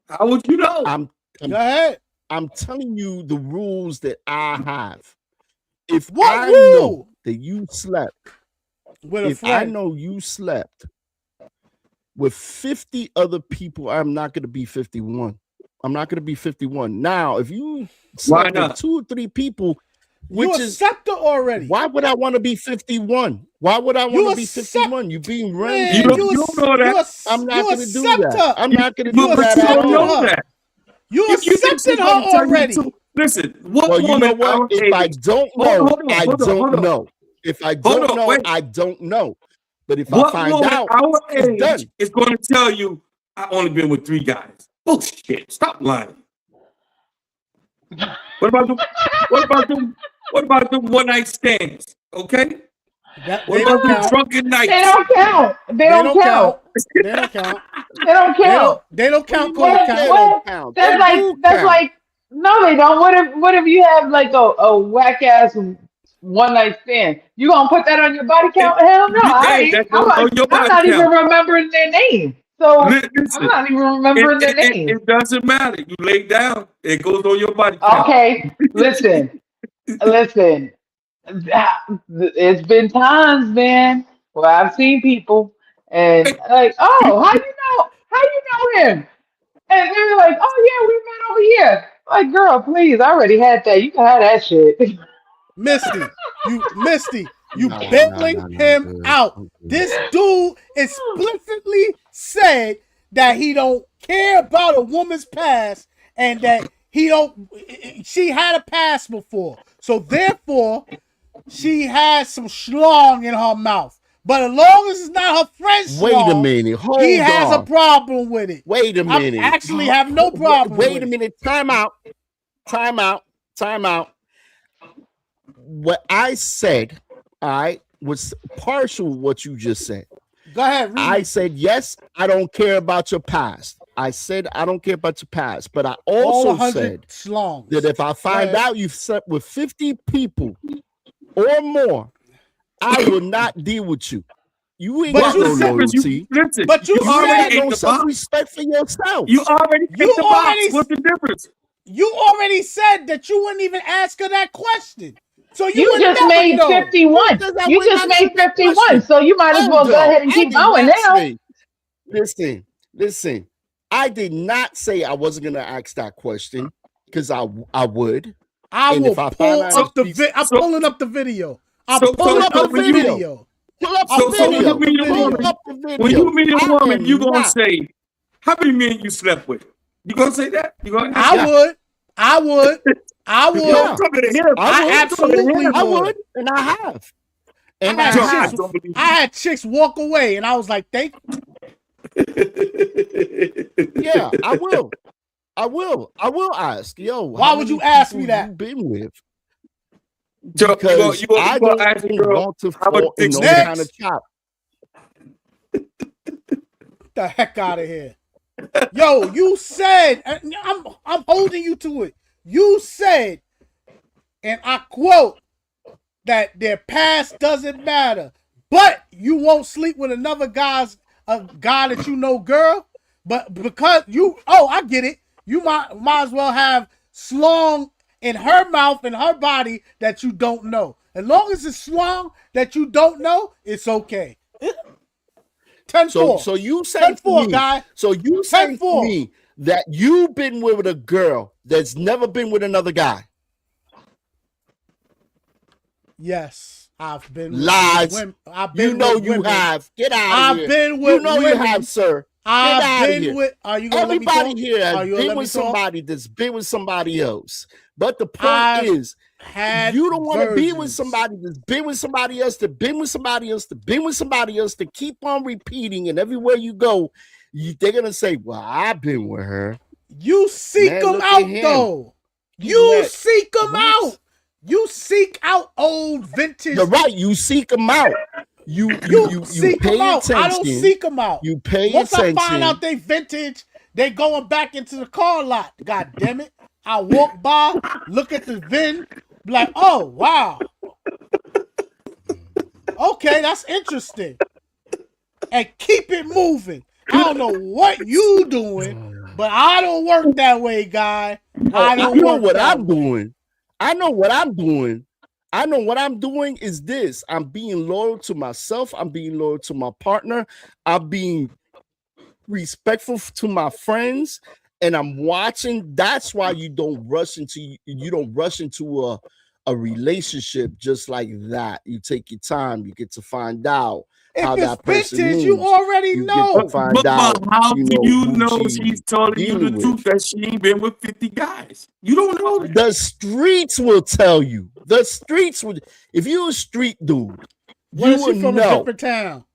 How would you know? Go ahead. I'm telling you the rules that I have. If what I rule? know that you slept with a if friend. I know you slept with 50 other people, I'm not going to be 51. I'm not going to be 51. Now, if you slept with 2 or 3 people, which you accept it already. Why would I want to be 51? Why would I want to be 51? You being random. You know that. I'm not going to do that. I'm not going to do that. You don't know that. You accepted her already. Listen, what well, woman? You know what? If I don't know, I don't know. If I don't know, I don't know. But if I find out, our age done. is going to tell you, I only been with 3 guys. Bullshit. Stop lying. What about the one night stands? Okay. What about the drunken nights? They don't count. They don't count. They don't count. They don't count. They don't count. That's like. No, they don't. What if you have like a whack ass one night stand? You gonna put that on your body count? Hell no. I'm not even remembering their name. So listen, I'm not even remembering their name. It doesn't matter. You lay down, it goes on your body count. Okay, listen. It's been times, man, where I've seen people and like, oh, how you know him? And they're like, oh yeah, we met over here. Like, girl, please, I already had that. You can have that shit. Misty, you bailing him out. This dude explicitly said that he don't care about a woman's past and that she had a past before. So therefore, she has some schlong in her mouth. But as long as it's not her friend's Wait a minute. Hold he on. has a problem with it. Wait a minute. I actually have no problem Wait a minute. Time out. What I said, was partial what you just said. Go ahead. I said, yes, I don't care about your past. I said, I don't care about your past. But I also said that if I find out you've slept with 50 people or more, I will not deal with you. You ain't got no loyalty. But you already no self-respect for yourself. You already picked the box. What's the difference? You already said that you wouldn't even ask her that question. So you just made 51. You just made 51. So you might as well go ahead and keep going now. Listen. I did not say I wasn't going to ask that question because I would. I'm pulling up the video. I'm pulling up the video. When you meet a woman, you're going to say, how many men you slept with? You going to say that? I would. I absolutely would. And I have. And I had chicks walk away and I was like, thank you. Yeah, I will. I will ask. Yo, why would you ask me that? You've been with? Because I don't want to fall in no kind of chop. Get the heck out of here. Yo, you said, I'm holding you to it. You said, and I quote, that their past doesn't matter, but you won't sleep with a guy that you know, girl. But because I get it. You might as well have slong in her mouth and her body that you don't know. As long as it's slong that you don't know, it's okay. 10-4. So you saying 10-4, guy. So you saying to me that you've been with a girl that's never been with another guy? Yes, I've been lies. With women. I've been you know with you women. have. Get out of here. I've been with you know women. you have, sir. I've been with. Are you gonna Everybody let me here has are you been with somebody that's been with somebody else. But the point is, you don't want to be with somebody that's been with somebody else, that been with somebody else, that been with somebody else, to keep on repeating, and everywhere you go, they're gonna say, "Well, I've been with her." You seek them out, though. You seek them out. You seek out old vintage. You're right. You seek them out. You seek pay them out. attention. I don't seek them out. You pay Once attention. I find out they vintage, they going back into the car lot. God damn it. I walk by, look at the VIN, be like, oh, wow. Okay, that's interesting. And keep it moving. I don't know what you doing, but I don't work that way, guy. I know what I'm doing. I know what I'm doing. I know what I'm doing is this. I'm being loyal to myself. I'm being loyal to my partner. I'm being respectful to my friends. And I'm watching. That's why you don't rush into a relationship just like that. You take your time. You get to find out how that person vintage, moves. you already know. Get to find out. How do you know she's telling you the truth that she ain't been with 50 guys? You don't know that. The streets will tell you. The streets would. If you're a street dude, you will from know. A different town.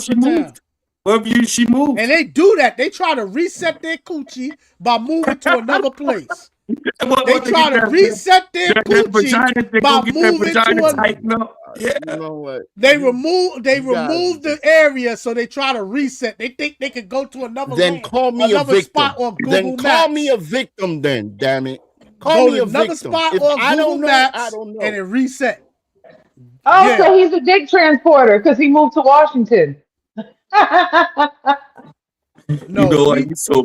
She moved. And they do that. They try to reset their coochie by moving to another place. They try to reset their coochie by moving to You know what? They remove the area, so they try to reset. They think they could go to another then call me a victim. Spot on Google then call Maps. me a victim. Then damn it, call me a another victim. spot If on I Google don't know, Maps, I don't know. And it reset. Oh, yeah. So he's a dick transporter because he moved to Washington. No, you so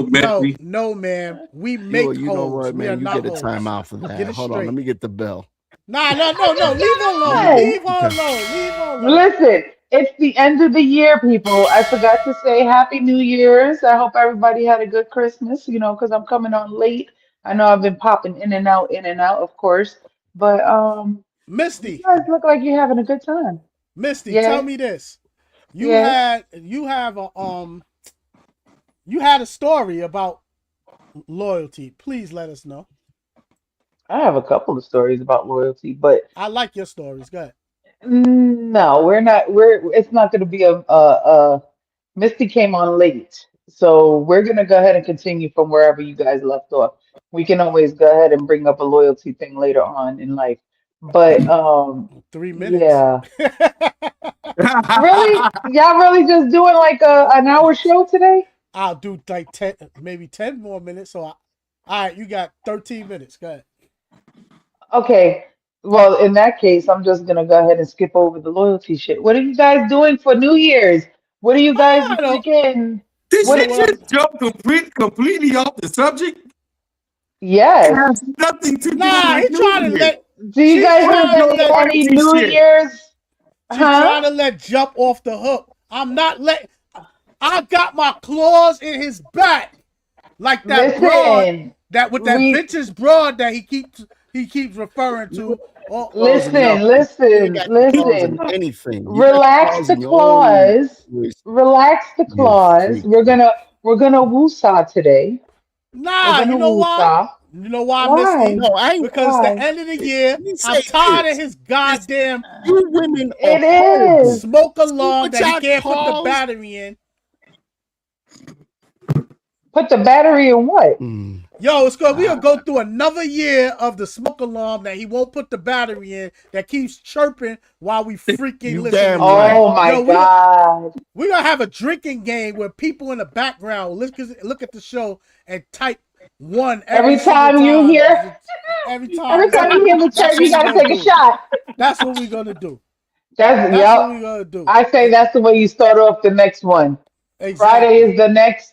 messy. No, man. We make hoes. You know what, man? You get a hoes. time out for that. Hold on, let me get the bell. No. Leave her alone. Leave her alone. Listen, it's the end of the year, people. I forgot to say Happy New Year's. I hope everybody had a good Christmas, because I'm coming on late. I know I've been popping in and out, of course. But Misty, you guys look like you're having a good time. Misty, tell me this. You had a story about loyalty. Please let us know. I have a couple of stories about loyalty, but I like your stories. Go ahead. No, we're not. It's not going to be a. Misty came on late, so we're going to go ahead and continue from wherever you guys left off. We can always go ahead and bring up a loyalty thing later on in life, but 3 minutes. Yeah. Really, y'all really just doing like an hour show today? I'll do like 10 more minutes. So, all right, you got 13 minutes. Go ahead. Okay. Well, in that case, I'm just gonna go ahead and skip over the loyalty shit. What are you guys doing for New Year's? What are you guys again? Did you just jump completely off the subject? Yes. It has nothing to do with he's trying to let. Do you guys have any New Year's? She's trying to let jump off the hook. I'm not letting. I got my claws in his back, like that broad, that vintage broad that he keeps referring to. Listen. Anything. Relax the claws. Relax the claws. We're gonna woosah today. Nah, you know why? You know why, Misty? No, I ain't. Because the end of the year, I'm tired of his goddamn. You women. It is smoke alarm that he can't put the battery in. Put the battery in what? Yo, it's good. We're gonna go through another year of the smoke alarm that he won't put the battery in, that keeps chirping while we freaking listen. Oh my God. We're gonna have a drinking game where people in the background look at the show and type one every time you hear. Every time you hear the chirp, you gotta take a shot. That's what we're gonna do. That's what we're gonna do. I say that's the way you start off the next one. Exactly. Friday is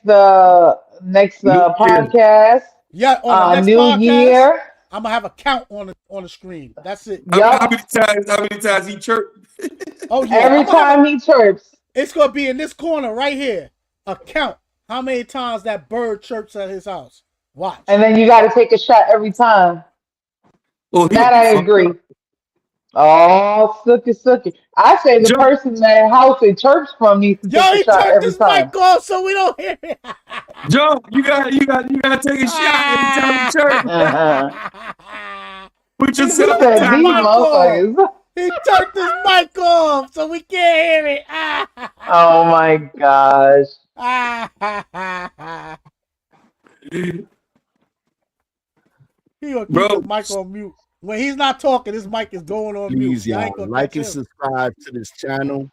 the podcast. Yeah, on the next New podcast, year. I'm gonna have a count on the screen. That's it. How many times he chirped? Oh yeah. Every time he chirps. It's gonna be in this corner right here. A count. How many times that bird chirps at his house? Watch. And then you got to take a shot every time. Oh, that I agree. Oh, sookie. I say the person that house it chirps from needs to take a shot every time. Mic off so we don't hear it. Joe, you got to take a shot every time you chirp. Put yourself in the He turned his mic off so we can't hear it. Oh my gosh. He gonna keep the mic on mute. When he's not talking, his mic is going on mute. Please, y'all, like and subscribe to this channel.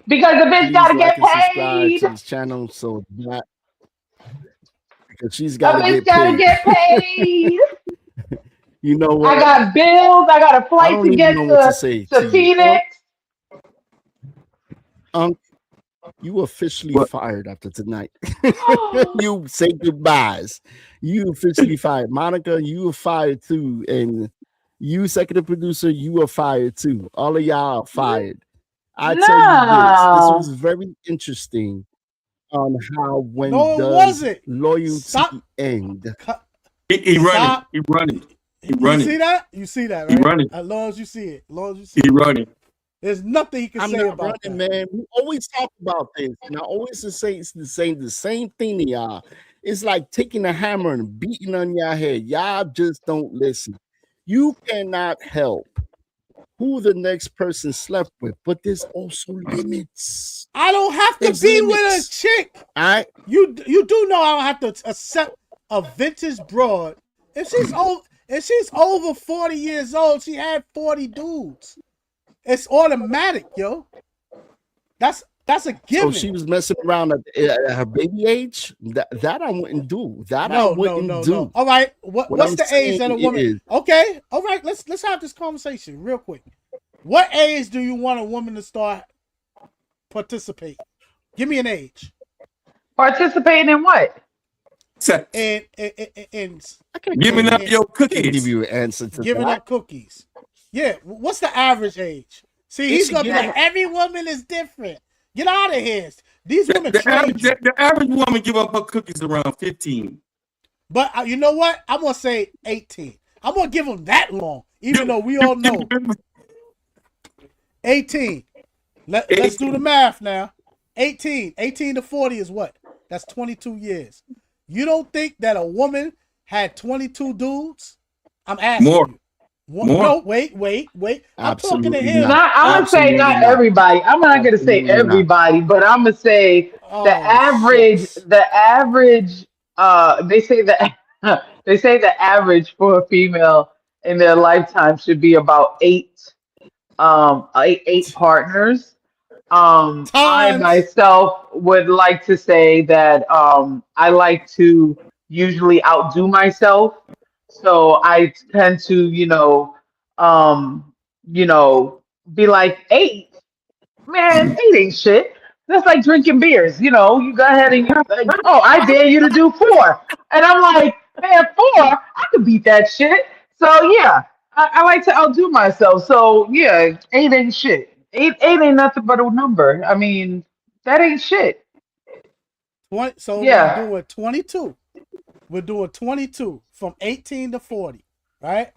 Because the bitch gotta get paid. To this channel so that because she's gotta get paid. You know what? I got bills. I got a flight to get to Phoenix. You officially fired after tonight. You say goodbyes. You officially fired. Monica, you were fired too. And you, executive producer, you were fired too. All of y'all are fired. I tell you this was very interesting on how when does loyalty end. He running. You see that? You see that, right? He running. As long as you see it. He running. There's nothing he can say about that. Man, we always talk about this, and I always say it's the same thing to y'all. It's like taking a hammer and beating on your head. Y'all just don't listen. You cannot help who the next person slept with, but there's also limits. I don't have to be with a chick. All right, you do know I don't have to accept a vintage broad. If she's over 40 years old, she had 40 dudes. It's automatic, yo. That's a given. So she was messing around at her baby age. That I wouldn't do. I wouldn't do. No. All right. What's the age that a woman? Okay. All right. Let's have this conversation real quick. What age do you want a woman to start participate? Give me an age. Participating in what? And giving up your cookies. I can't give you an answer to giving up cookies. Yeah, what's the average age? See, he's gonna be like, every woman is different. Get out of here. These women. The average woman give up her cookies around 15. But you know what? I'm gonna say 18. I'm gonna give them that long, even though we all know 18. Let's do the math now. 18 to 40 is what? That's 22 years. You don't think that a woman had 22 dudes? I'm asking you. More. No, wait. I'm talking to him. I'm gonna say not everybody. I'm not gonna say everybody, but I'm gonna say the average. They say the average for a female in their lifetime should be about eight partners. I myself would like to say that I like to usually outdo myself. So I tend to, be like 8. Man, 8 ain't shit. That's like drinking beers. You go ahead and you're like, oh, I dare you to do 4. And I'm like, man, 4, I could beat that shit. So yeah, I like to outdo myself. So yeah, 8 ain't shit. 8 ain't nothing but a number. I mean, that ain't shit. So yeah. We're doing 22. We're doing 22 from 18 to 40, right?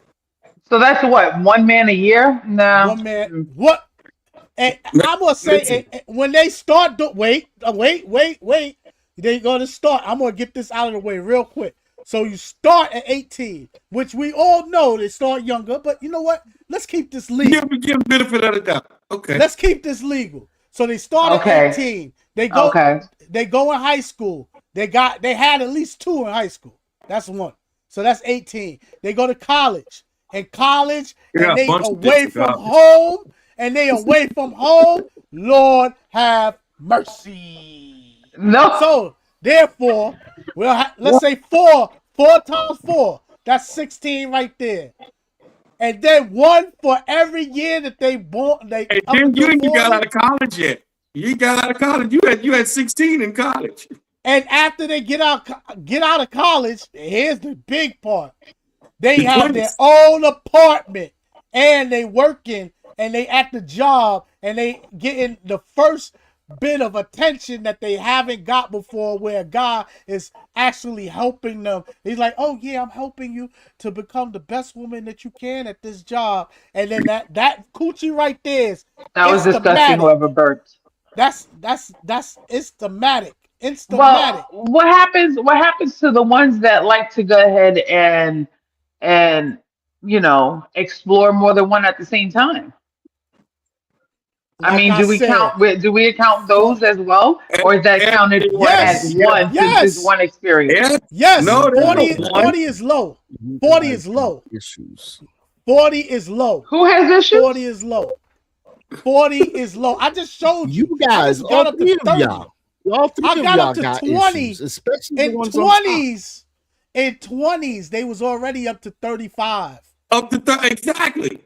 So that's what, 1 man a year? No. 1 man. What? And I'm gonna say when they start. Wait. They're gonna start. I'm gonna get this out of the way real quick. So you start at 18, which we all know they start younger. But you know what? Let's keep this legal. Give the benefit of the doubt. Okay. Let's keep this legal. So they start at 18. They go. Okay. They go in high school. They had at least 2 in high school. That's 1. So that's 18. They go to college. In college, and they away from home. And they away from home. Lord have mercy. No. So therefore, let's say 4 times 4. That's 16 right there. And then 1 for every year that they born. Then you ain't got out of college yet. You got out of college. You had 16 in college. And after they get out of college, here's the big part. They The have 20s. their own apartment and they working and they at the job and they getting the first bit of attention that they haven't got before, where a guy is actually helping them. He's like, oh yeah, I'm helping you to become the best woman that you can at this job. And then that coochie right there is That was disgusting. Instamatic. Whoever burped. That's instamatic. Instamatic. Well, what happens to the ones that like to go ahead and explore more than one at the same time? I mean, do we account those as well, or is that counted Yes. as one? Yes. Since it's one experience. Yeah. Yes, No, there's 40 is low. 40 is low. Issues. 40 is low. Who has issues? 40 is low. 40 is low. I just showed you. You guys, I just got all up three to of 30. y'all. All three I of got y'all up to got 20. issues, especially the In ones on top. 20s, in 20s, they was already up to 35. Up to exactly.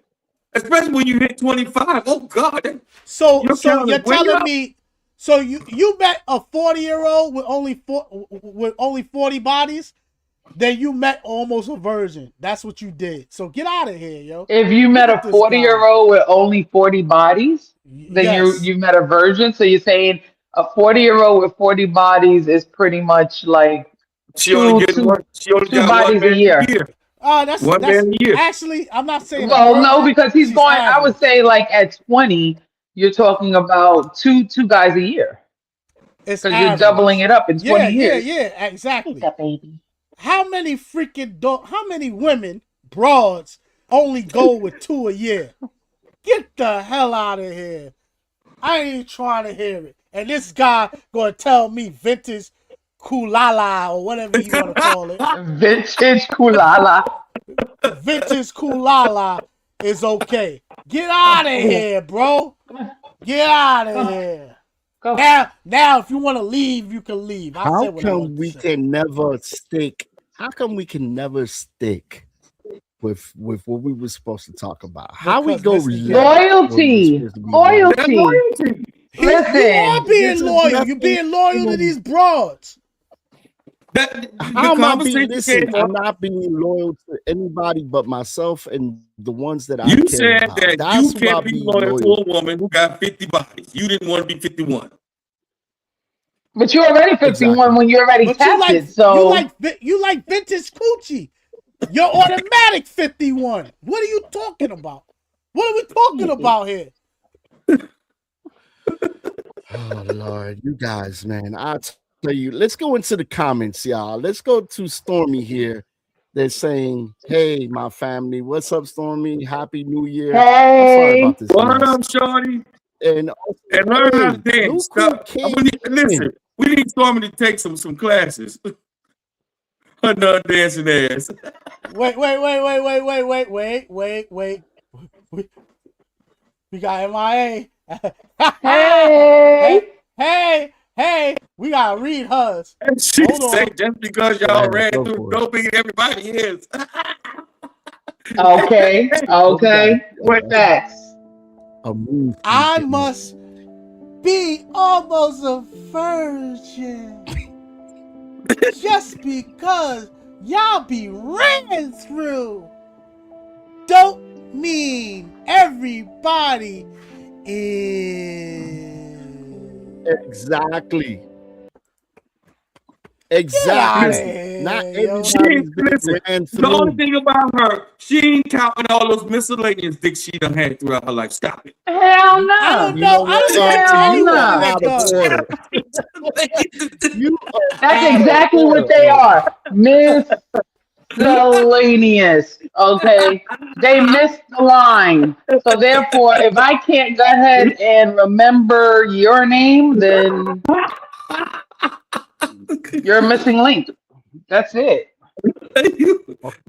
Especially when you hit 25. Oh God. So You're you're counting way telling up. me, so you met a 40-year-old with only 40 bodies, then you met almost a virgin. That's what you did. So get out of here, yo. If you met Look a at this guy. 40-year-old with only 40 bodies, then Yes. you met a virgin. So you're saying a 40-year-old with 40 bodies is pretty much like She only two got bodies one a man year. That's One man a year. actually, I'm not saying. Well, a no, virgin. because he's She's going. I average. would say like at 20, you're talking about two guys a year It's because you're average. doubling it up in 20 years. Yeah, exactly. That baby. How many women, broads, only go with 2 a year? Get the hell out of here. I ain't trying to hear it. And this guy gonna tell me vintage kulala or whatever you want to call it. Vintage kulala. Vintage kulala is okay. Get out of here, bro. Get out of here. Go. Now, if you want to leave, you can leave. I How said what I come wanted to we say. can never stick? How come we can never stick with what we were supposed to talk about? How we Because go this is left when Loyalty. we're supposed to be right? That's Loyalty. loyalty. You Listen, are this being is loyal. You're nothing being loyal to these broads. The How am I being? conversation Listen, came I'm up. not being loyal to anybody but myself and the ones that I You care said about. that That's you who I can't be be loyal to loyal. a woman who got 50 bodies. You didn't want to be 51. but you're already 51 Exactly. when you're already But tapped. So you like vintage coochie. You're automatic 51. What are you talking about? What are we talking about here? Oh Lord, you guys, man. I tell you, let's go into the comments, y'all. Let's go to Stormy here. They're saying, "Hey, my family, what's up, Stormy? Happy New Year." I'm sorry hey, about this. What mess. up, shorty? And also, And learn how to hey, dance. Luke Stop. Listen, we need Stormy to take some classes. Her non dancing ass. Wait. We got MIA. hey. Hey, we gotta read hers. And she Hold on. say just because y'all ahead, ran go through for it. don't mean everybody is. Okay. Facts. a move. I must be almost a virgin just because y'all be ran through. Don't mean everybody is. Exactly. Get outta Exactly. here, Not yo. everybody's been Listen, ran the only through. thing about her, she ain't counting all those miscellaneous dicks she done had throughout her life. Stop it. Hell no. I don't You know. know I what? don't Hell tell you no. what Out that of does. order. You are That's out of exactly what order, they bro. are. Miscellaneous. Okay. They missed the line. So therefore, if I can't go ahead and remember your name, then you're a missing link. That's it.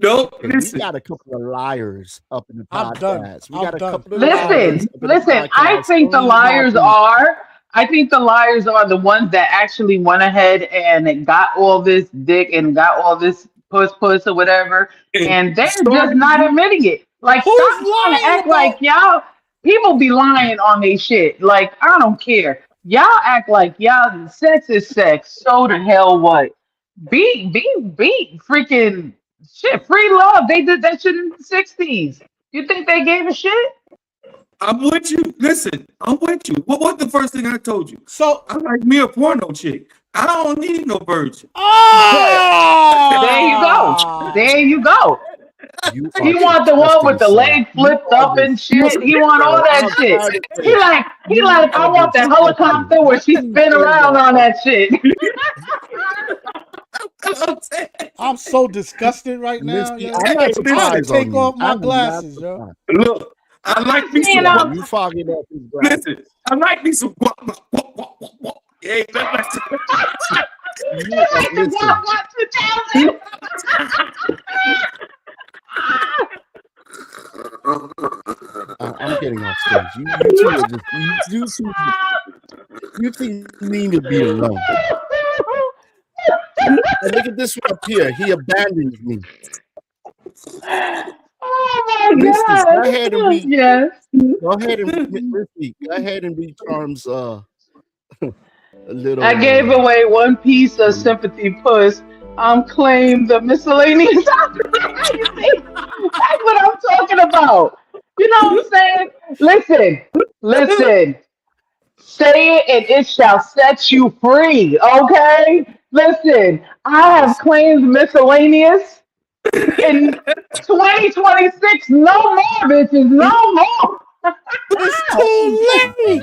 No, Okay, we listen. got a couple of liars up in the I'm done. podcast. We I'm got a done. couple of liars Listen, up in the listen. I podcast. think the Stormy liars Martin. are the ones that actually went ahead and got all this dick and got all this puss or whatever, and they're just Stormy, not admitting it. Like, Who's stop trying to lying act like about? y'all. People be lying on their shit. Like, I don't care. Y'all act like y'all sex is sex. So the hell what? Be freaking shit. Free love. They did that shit in the 60s. You think they gave a shit? I'm with you. Listen, I'm with you. What the first thing I told you? So I like me a porno chick. I don't need no virgin. There you go. There you go. He want the one with the leg flipped up and shit. He want all that shit. He like, I want the helicopter where she spin around on that shit. I'm so disgusted right now. Misty, Yo. I'm not I surprised take on off you. my I'm not glasses, yo. surprised. Look, I like me You some. know- You fogging up his glasses. Listen, I like me some. Hey, that's Listen, I'm getting off stage. You two are just you think you need to be alone. And look at this one up here. He abandons me. Oh my Misty, god. go ahead and read. Yes. Go ahead and Misty, go ahead and read Charm's a little. I gave away one piece of sympathy puss. Claim the miscellaneous. You see? That's what I'm talking about. You know what I'm saying? Listen. Say it and it shall set you free. Okay? Listen, I have claimed miscellaneous in 2026. No more, bitches. No more. It's too late.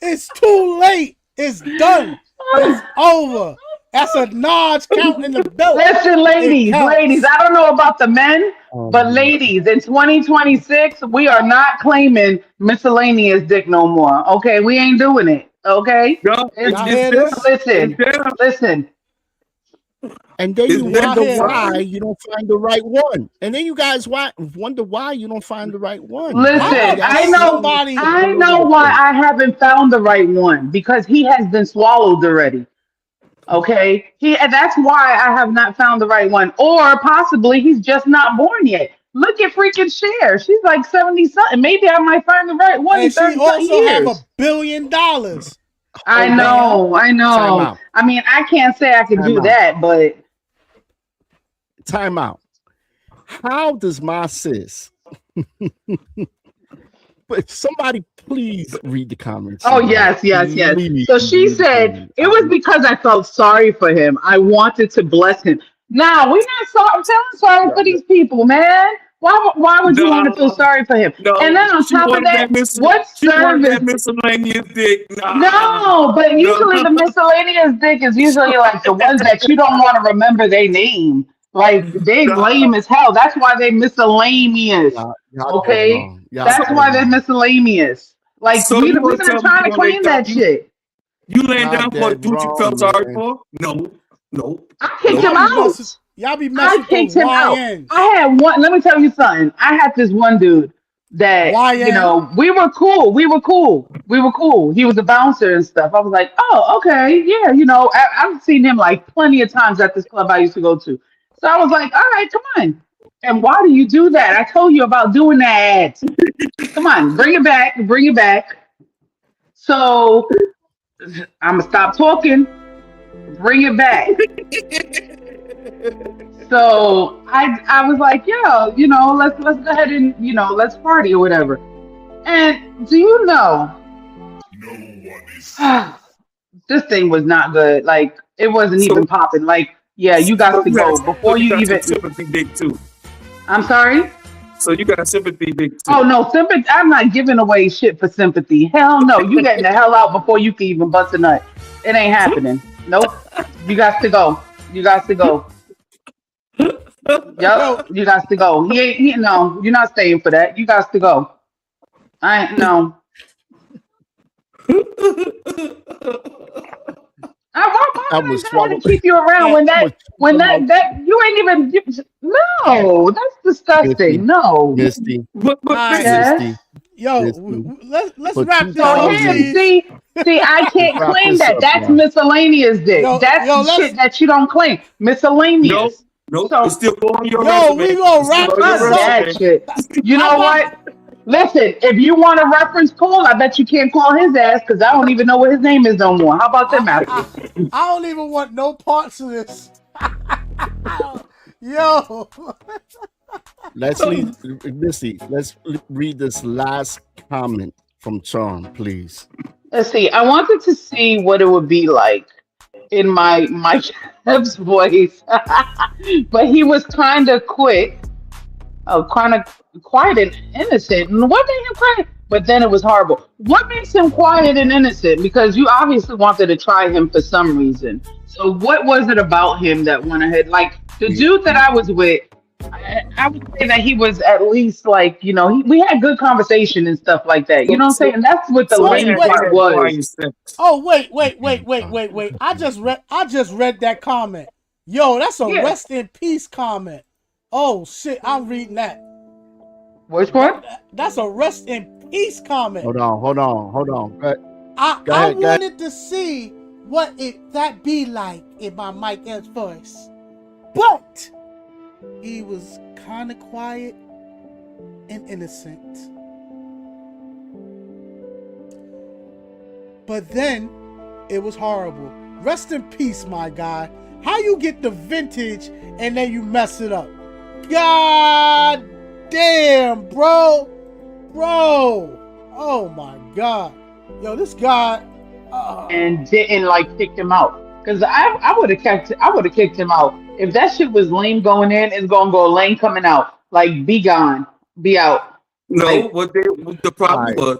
It's too late. It's done. It's over. That's a notch count in the belt. Listen, ladies, I don't know about the men, but ladies, in 2026, we are not claiming miscellaneous dick no more. Okay, we ain't doing it. Okay, listen. And then you It's wonder there. why you don't find the right one. And then you guys wonder why you don't find the right one. Listen, I know why I haven't found the right one, because he has been swallowed already. Okay, and that's why I have not found the right one, or possibly he's just not born yet. Look at freaking Cher; she's like 70 something. Maybe I might find the right one. And she also have $1 billion. I know. I mean, I can't say I can do that, but time out. How does my sis? But somebody please read the comments. oh yes. Please So she read the said comments. it was because I felt sorry for him. I wanted to bless him. Now we're not feeling sorry for these people, man. Why would you want to feel sorry for him? No, And then on top of that, what service? Miscellaneous dick? No, but usually the miscellaneous dick is usually like the ones that you don't want to remember their name. Like they lame as hell. That's why they miscellaneous. Okay, that's why they're miscellaneous. Like So we're you not gonna tell trying me to when claim they that got shit. You laying Y'all down for a dead dude you wrong, felt sorry man. for? No. I kicked him out. Y'all be I messing kicked with him out. YNs. I had one. Let me tell you something. I had this one dude that YN? we were cool. He was a bouncer and stuff. I was like, oh, okay, yeah. I've seen him like plenty of times at this club I used to go to. So I was like, all right, come on. And why do you do that? I told you about doing that. Come on, bring it back. So I'm gonna stop talking. Bring it back. So I was like, yeah, let's go ahead and let's party or whatever. And do you know? This thing was not good. Like it wasn't even popping. Like, yeah, you got to go before you even. Sympathy dick too. I'm sorry. So you got sympathy dick too. Oh no, sympathy! I'm not giving away shit for sympathy. Hell no, you getting the hell out before you can even bust a nut. It ain't happening. Nope. You got to go. Yup, you got to go. No, you're not staying for that. You got to go. I ain't no. I was trying to keep you around when you ain't even. No, that's disgusting. No. Misty. Yes. Yo, let's wrap this So up. see, I can't claim that. That's miscellaneous dick. That's shit that you don't claim. Miscellaneous. Nope. So, it's still on your Yo, resume. we gonna wrap this up. That shit. You know what? Listen, if you want a reference call, I bet you can't call his ass because I don't even know what his name is no more. How about them apples? I don't even want no parts of this. Yo. Let's read, Missy. Let's read this last comment from Charm, please. Let's see. I wanted to see what it would be like in my Kev's voice, but he was kind of quick. Oh, kind of quiet and innocent. And what made him quiet? But then it was horrible. What makes him quiet and innocent? Because you obviously wanted to try him for some reason. So what was it about him that went ahead? Like the dude that I was with, I would say that he was at least like, we had good conversation and stuff like that. You know what I'm saying? That's what the lame part was. Oh, wait. I just read that comment. Yo, that's a rest in peace comment. Oh shit, I'm reading that. Which one? That's a rest in peace comment. Hold on. I wanted to see what that be like in my Mike Epps voice. But he was kind of quiet and innocent. But then it was horrible. Rest in peace, my guy. How you get the vintage and then you mess it up? God damn, bro. Oh my God. Yo, this guy. And didn't kick him out. Because I would have kicked him out. If that shit was lame going in, it's gonna go lame coming out. Like, be gone, be out. No, the problem was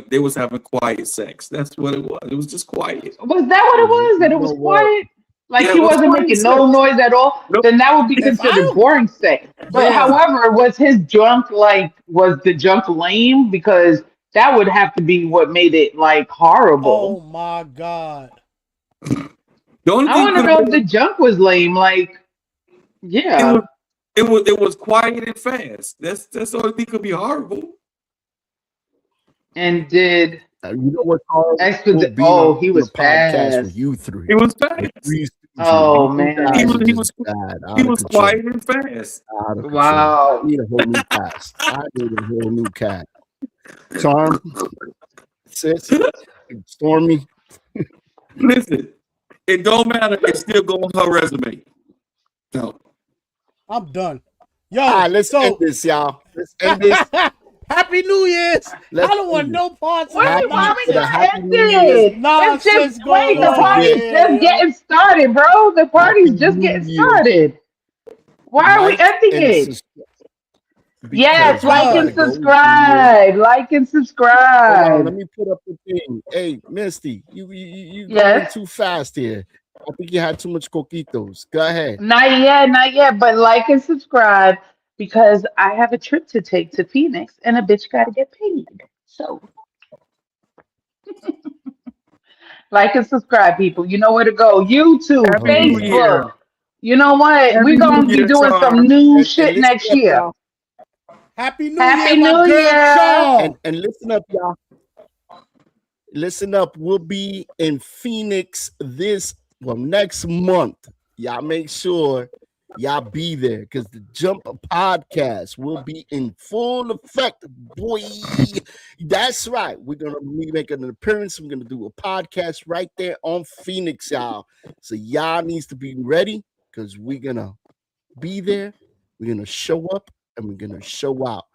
they was having quiet sex. That's what it was. It was just quiet. Was that what it was? That it was quiet? Like he wasn't making no noise at all? Nope. Then that would be considered boring sex. But however, was his junk was the junk lame? Because that would have to be what made it horrible. Oh my God. I want to know if the junk was lame. It was quiet and fast. That's the only thing could be horrible. And did you know what's horrible? He was fast. With you three. He was fast. Oh man, he was quiet and fast. Wow. I need a whole new cast. I need a whole new cat. Charm, sis, Stormy. Listen, it don't matter. It's still going on her resume. No. I'm done. Yo, all right, let's end this, y'all. Let's end this. Happy New Year's. I don't want no parts of that. Why we not ended? Nonsense going on. The party's just getting started, bro. The party's just getting started. Why are we ending it? Yes, like and subscribe. Like and subscribe. Let me put up the thing. Hey, Misty, you going too fast here. I think you had too much coquitos. Go ahead. Not yet. But like and subscribe because I have a trip to take to Phoenix and a bitch got to get paid. So like and subscribe, people. You know where to go. YouTube, Facebook. You know what? We're going to be doing some new shit next year. Happy New Year. And listen up, y'all. Listen up. We'll be in Phoenix next month. Y'all make sure y'all be there because the Jump Podcast will be in full effect, boy. That's right. We're gonna be making an appearance. We're gonna do a podcast right there on Phoenix, y'all. So y'all needs to be ready because we're gonna be there. We're gonna show up and we're gonna show out.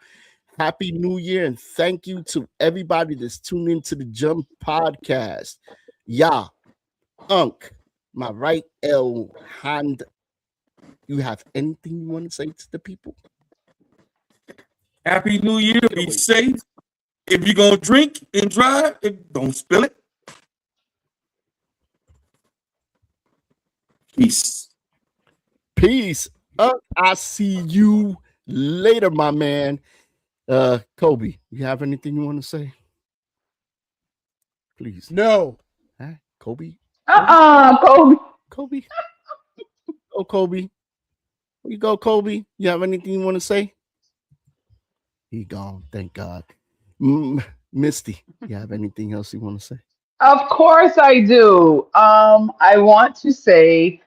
Happy New Year and thank you to everybody that's tuned into the Jump Podcast. Yeah, Unc. My right L hand. You have anything you want to say to the people? Happy New Year. Be safe. If you're going to drink and drive, don't spill it. Peace. I see you later, my man. Kobe, you have anything you want to say? Please. No. Huh? Kobe? Kobe. Oh, Kobe. Where you go, Kobe? You have anything you want to say? He gone. Thank God. Misty, you have anything else you want to say? Of course I do. I want to say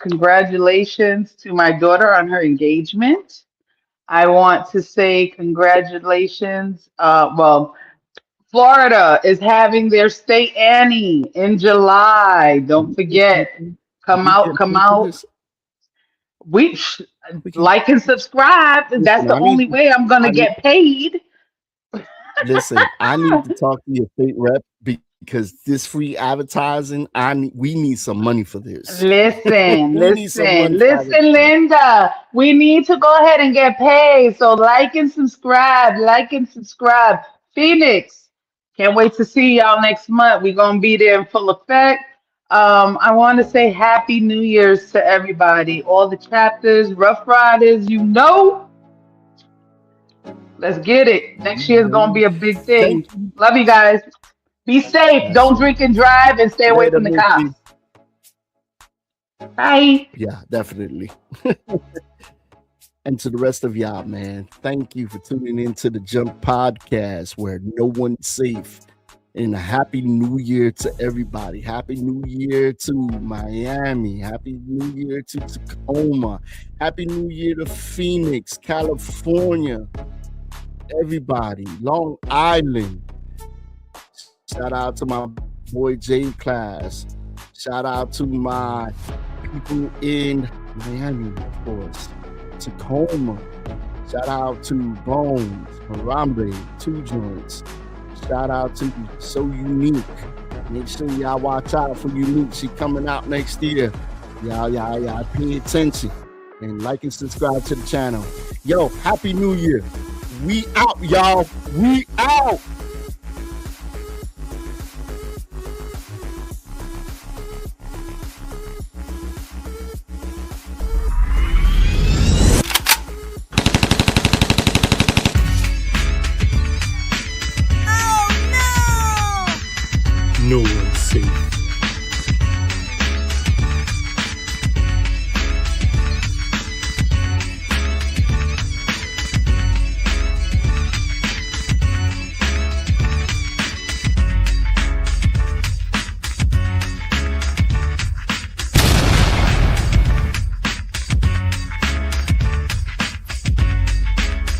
congratulations to my daughter on her engagement. I want to say congratulations. Well, Florida is having their state Annie in July. Don't forget, come out, come out. We like and subscribe. That's the only way I'm gonna get paid. Listen, I need to talk to your state rep because this free advertising, we need some money for this. Listen, Linda. We need to go ahead and get paid. So like and subscribe. Phoenix, can't wait to see y'all next month. We're gonna be there in full effect. I want to say Happy New Year's to everybody, all the chapters, Rough Riders, let's get it. Next year's gonna be a big thing. Love you guys. Be safe. Don't drink and drive, and stay away from the cops. Bye. Yeah, definitely. And to the rest of y'all, man, thank you for tuning into the Jump Podcast, where no one's safe. And a happy new year to everybody. Happy new year to Miami. Happy new year to Tacoma. Happy new year to Phoenix, California. Everybody, Long Island. Shout out to my boy J Class. Shout out to my people in Miami, of course. Tacoma. Shout out to Bones, Harambe, Two Joints. Shout out to So Unique. Make sure y'all watch out for Unique. She coming out next year. Y'all pay attention and like and subscribe to the channel. Yo, Happy New Year. We out, y'all. We out.